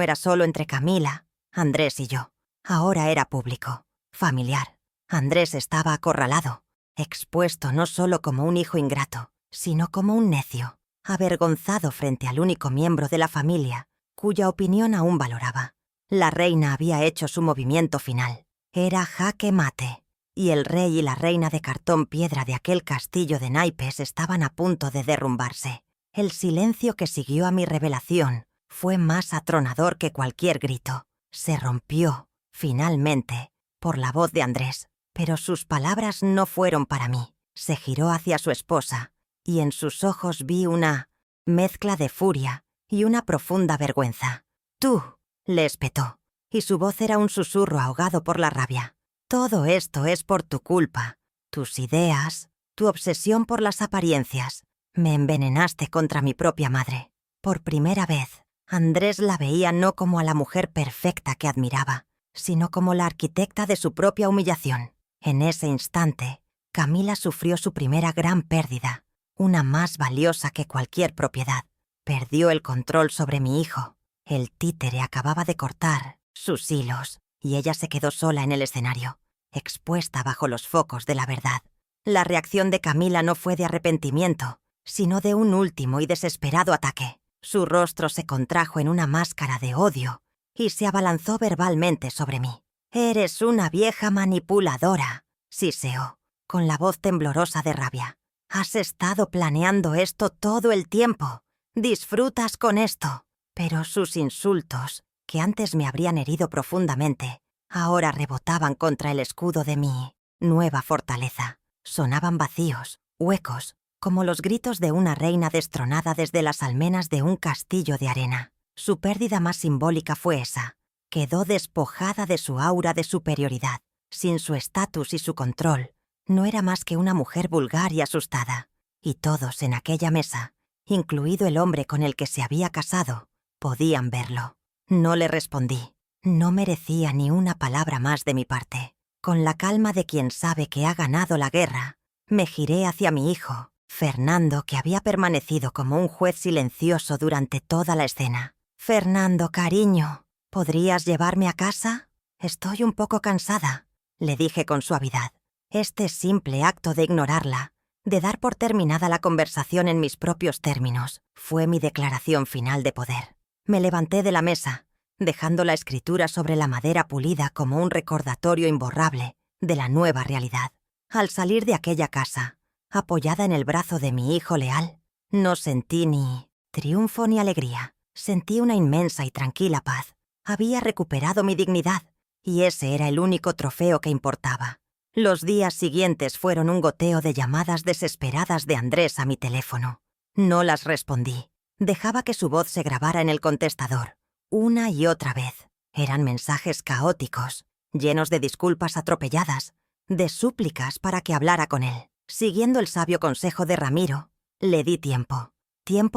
era solo entre Camila, Andrés y yo. Ahora era público, familiar. Andrés estaba acorralado, expuesto no solo como un hijo ingrato, sino como un necio, avergonzado frente al único miembro de la familia, cuya opinión aún valoraba. La reina había hecho su movimiento final. Era jaque mate, y el rey y la reina de cartón piedra de aquel castillo de naipes estaban a punto de derrumbarse. El silencio que siguió a mi revelación fue más atronador que cualquier grito. Se rompió, finalmente, por la voz de Andrés, pero sus palabras no fueron para mí. Se giró hacia su esposa, y en sus ojos vi una mezcla de furia y una profunda vergüenza. «Tú», le espetó, y su voz era un susurro ahogado por la rabia. «Todo esto es por tu culpa. Tus ideas, tu obsesión por las apariencias. Me envenenaste contra mi propia madre». Por primera vez, Andrés la veía no como a la mujer perfecta que admiraba, sino como la arquitecta de su propia humillación. En ese instante, Camila sufrió su primera gran pérdida, una más valiosa que cualquier propiedad. Perdió el control sobre mi hijo. El títere acababa de cortar sus hilos y ella se quedó sola en el escenario, expuesta bajo los focos de la verdad. La reacción de Camila no fue de arrepentimiento, sino de un último y desesperado ataque. Su rostro se contrajo en una máscara de odio y se abalanzó verbalmente sobre mí. «Eres una vieja manipuladora», siseó, con la voz temblorosa de rabia. «Has estado planeando esto todo el tiempo. Disfrutas con esto». Pero sus insultos, que antes me habrían herido profundamente, ahora rebotaban contra el escudo de mi nueva fortaleza. Sonaban vacíos, huecos, como los gritos de una reina destronada desde las almenas de un castillo de arena. Su pérdida más simbólica fue esa. Quedó despojada de su aura de superioridad. Sin su estatus y su control, no era más que una mujer vulgar y asustada. Y todos en aquella mesa, incluido el hombre con el que se había casado, podían verlo. No le respondí. No merecía ni una palabra más de mi parte. Con la calma de quien sabe que ha ganado la guerra, me giré hacia mi hijo, Fernando, que había permanecido como un juez silencioso durante toda la escena. «Fernando, cariño, ¿podrías llevarme a casa? Estoy un poco cansada», le dije con suavidad. Este simple acto de ignorarla, de dar por terminada la conversación en mis propios términos, fue mi declaración final de poder. Me levanté de la mesa, dejando la escritura sobre la madera pulida como un recordatorio imborrable de la nueva realidad. Al salir de aquella casa, apoyada en el brazo de mi hijo leal, no sentí ni triunfo ni alegría. Sentí una inmensa y tranquila paz. Había recuperado mi dignidad, y ese era el único trofeo que importaba. Los días siguientes fueron un goteo de llamadas desesperadas de Andrés a mi teléfono. No las respondí. Dejaba que su voz se grabara en el contestador, una y otra vez. Eran mensajes caóticos, llenos de disculpas atropelladas, de súplicas para que hablara con él. Siguiendo el sabio consejo de Ramiro, le di tiempo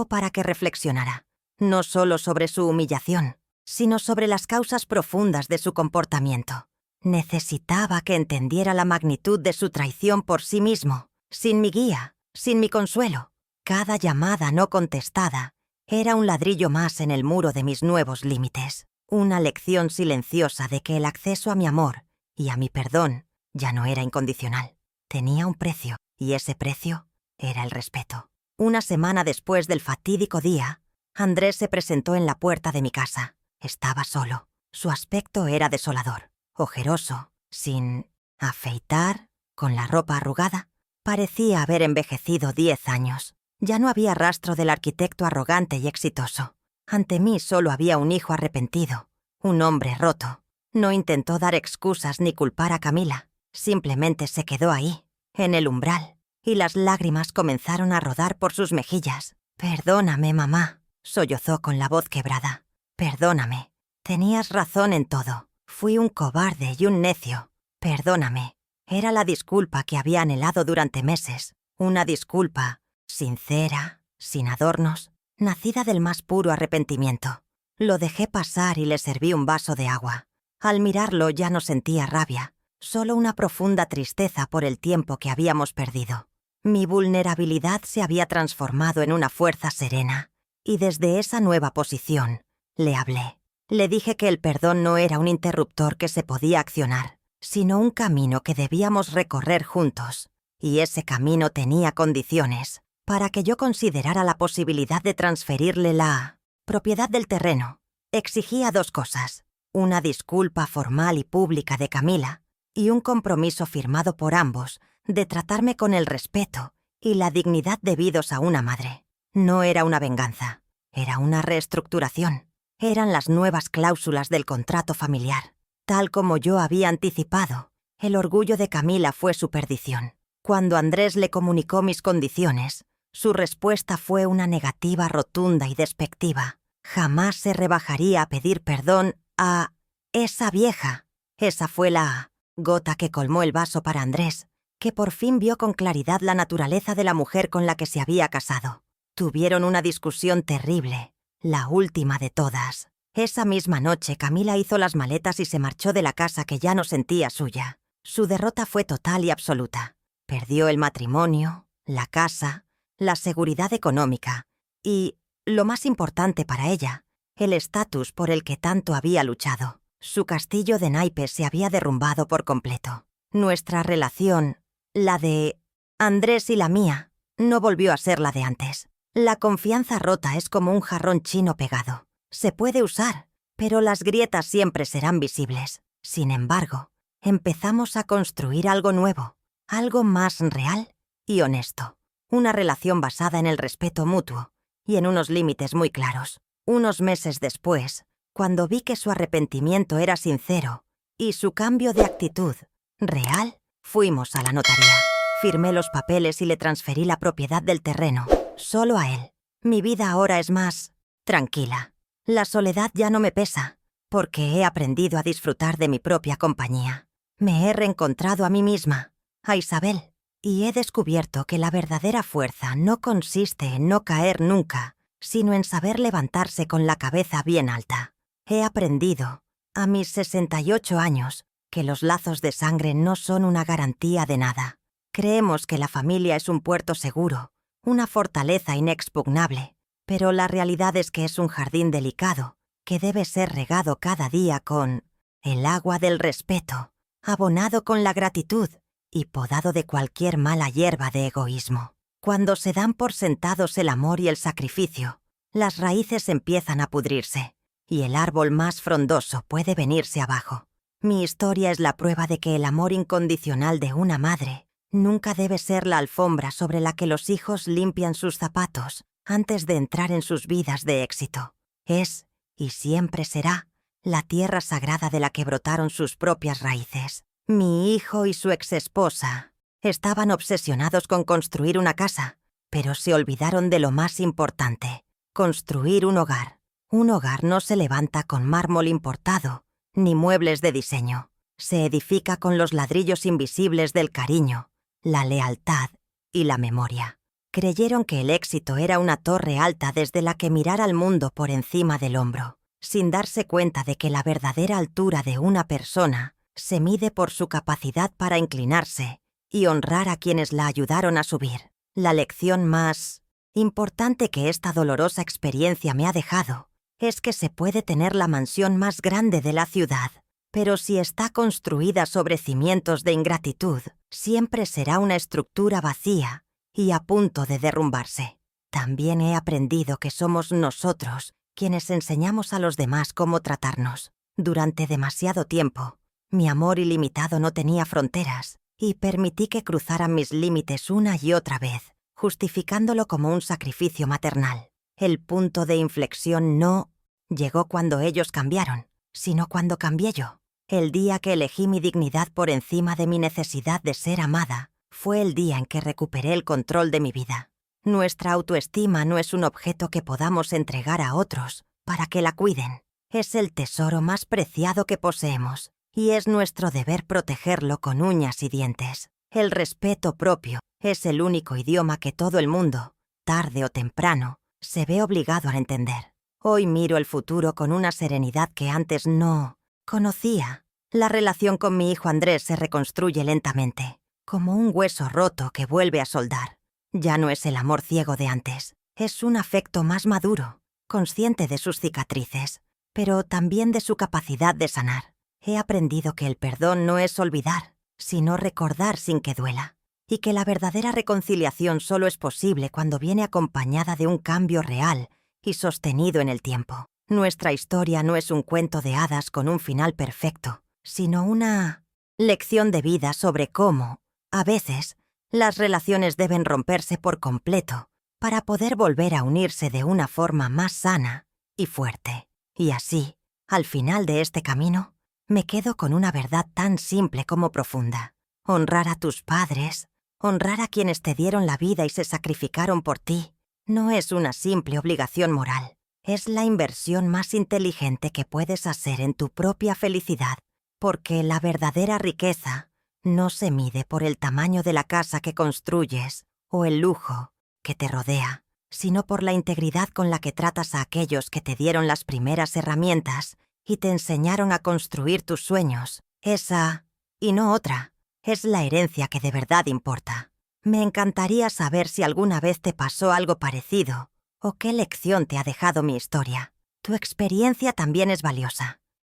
para que reflexionara, no solo sobre su humillación, sino sobre las causas profundas de su comportamiento. Necesitaba que entendiera la magnitud de su traición por sí mismo, sin mi guía, sin mi consuelo. Cada llamada no contestada era un ladrillo más en el muro de mis nuevos límites, una lección silenciosa de que el acceso a mi amor y a mi perdón ya no era incondicional. Tenía un precio, y ese precio era el respeto. Una semana después del fatídico día, Andrés se presentó en la puerta de mi casa. Estaba solo. Su aspecto era desolador, ojeroso, sin afeitar, con la ropa arrugada. Parecía haber envejecido 10 años. Ya no había rastro del arquitecto arrogante y exitoso. Ante mí solo había un hijo arrepentido, un hombre roto. No intentó dar excusas ni culpar a Camila. Simplemente se quedó ahí, en el umbral, y las lágrimas comenzaron a rodar por sus mejillas. «Perdóname, mamá», sollozó con la voz quebrada. «Perdóname. Tenías razón en todo. Fui un cobarde y un necio. Perdóname». Era la disculpa que había anhelado durante meses. Una disculpa sincera, sin adornos, nacida del más puro arrepentimiento. Lo dejé pasar y le serví un vaso de agua. Al mirarlo ya no sentía rabia, solo una profunda tristeza por el tiempo que habíamos perdido. Mi vulnerabilidad se había transformado en una fuerza serena, y desde esa nueva posición le hablé. Le dije que el perdón no era un interruptor que se podía accionar, sino un camino que debíamos recorrer juntos, y ese camino tenía condiciones para que yo considerara la posibilidad de transferirle la propiedad del terreno. Exigía 2 cosas: una disculpa formal y pública de Camila y un compromiso firmado por ambos de tratarme con el respeto y la dignidad debidos a una madre. No era una venganza, era una reestructuración. Eran las nuevas cláusulas del contrato familiar. Tal como yo había anticipado, el orgullo de Camila fue su perdición. Cuando Andrés le comunicó mis condiciones, su respuesta fue una negativa rotunda y despectiva. Jamás se rebajaría a pedir perdón a esa vieja. Esa fue la gota que colmó el vaso para Andrés, que por fin vio con claridad la naturaleza de la mujer con la que se había casado. Tuvieron una discusión terrible, la última de todas. Esa misma noche Camila hizo las maletas y se marchó de la casa que ya no sentía suya. Su derrota fue total y absoluta. Perdió el matrimonio, la casa, la seguridad económica y, lo más importante para ella, el estatus por el que tanto había luchado. Su castillo de naipes se había derrumbado por completo. Nuestra relación, la de Andrés y la mía no volvió a ser la de antes. La confianza rota es como un jarrón chino pegado. Se puede usar, pero las grietas siempre serán visibles. Sin embargo, empezamos a construir algo nuevo, algo más real y honesto. Una relación basada en el respeto mutuo y en unos límites muy claros. Unos meses después, cuando vi que su arrepentimiento era sincero y su cambio de actitud real, fuimos a la notaría. Firmé los papeles y le transferí la propiedad del terreno, solo a él. Mi vida ahora es más tranquila. La soledad ya no me pesa, porque he aprendido a disfrutar de mi propia compañía. Me he reencontrado a mí misma, a Isabel, y he descubierto que la verdadera fuerza no consiste en no caer nunca, sino en saber levantarse con la cabeza bien alta. He aprendido, a mis 68 años, que los lazos de sangre no son una garantía de nada. Creemos que la familia es un puerto seguro, una fortaleza inexpugnable, pero la realidad es que es un jardín delicado, que debe ser regado cada día con el agua del respeto, abonado con la gratitud y podado de cualquier mala hierba de egoísmo. Cuando se dan por sentados el amor y el sacrificio, las raíces empiezan a pudrirse, y el árbol más frondoso puede venirse abajo. Mi historia es la prueba de que el amor incondicional de una madre nunca debe ser la alfombra sobre la que los hijos limpian sus zapatos antes de entrar en sus vidas de éxito. Es, y siempre será, la tierra sagrada de la que brotaron sus propias raíces. Mi hijo y su exesposa estaban obsesionados con construir una casa, pero se olvidaron de lo más importante: construir un hogar. Un hogar no se levanta con mármol importado, ni muebles de diseño. Se edifica con los ladrillos invisibles del cariño, la lealtad y la memoria. Creyeron que el éxito era una torre alta desde la que mirar al mundo por encima del hombro, sin darse cuenta de que la verdadera altura de una persona se mide por su capacidad para inclinarse y honrar a quienes la ayudaron a subir. La lección más importante que esta dolorosa experiencia me ha dejado es que se puede tener la mansión más grande de la ciudad, pero si está construida sobre cimientos de ingratitud, siempre será una estructura vacía y a punto de derrumbarse. También he aprendido que somos nosotros quienes enseñamos a los demás cómo tratarnos. Durante demasiado tiempo, mi amor ilimitado no tenía fronteras y permití que cruzaran mis límites una y otra vez, justificándolo como un sacrificio maternal. El punto de inflexión no llegó cuando ellos cambiaron, sino cuando cambié yo. El día que elegí mi dignidad por encima de mi necesidad de ser amada, fue el día en que recuperé el control de mi vida. Nuestra autoestima no es un objeto que podamos entregar a otros para que la cuiden. Es el tesoro más preciado que poseemos, y es nuestro deber protegerlo con uñas y dientes. El respeto propio es el único idioma que todo el mundo, tarde o temprano, se ve obligado a entender. Hoy miro el futuro con una serenidad que antes no conocía. La relación con mi hijo Andrés se reconstruye lentamente, como un hueso roto que vuelve a soldar. Ya no es el amor ciego de antes, es un afecto más maduro, consciente de sus cicatrices, pero también de su capacidad de sanar. He aprendido que el perdón no es olvidar, sino recordar sin que duela, y que la verdadera reconciliación solo es posible cuando viene acompañada de un cambio real y sostenido en el tiempo. Nuestra historia no es un cuento de hadas con un final perfecto, sino una lección de vida sobre cómo, a veces, las relaciones deben romperse por completo para poder volver a unirse de una forma más sana y fuerte. Y así, al final de este camino, me quedo con una verdad tan simple como profunda. Honrar a tus padres, honrar a quienes te dieron la vida y se sacrificaron por ti, no es una simple obligación moral. Es la inversión más inteligente que puedes hacer en tu propia felicidad, porque la verdadera riqueza no se mide por el tamaño de la casa que construyes o el lujo que te rodea, sino por la integridad con la que tratas a aquellos que te dieron las primeras herramientas y te enseñaron a construir tus sueños. Esa, y no otra, es la herencia que de verdad importa. Me encantaría saber si alguna vez te pasó algo parecido o qué lección te ha dejado mi historia. Tu experiencia también es valiosa,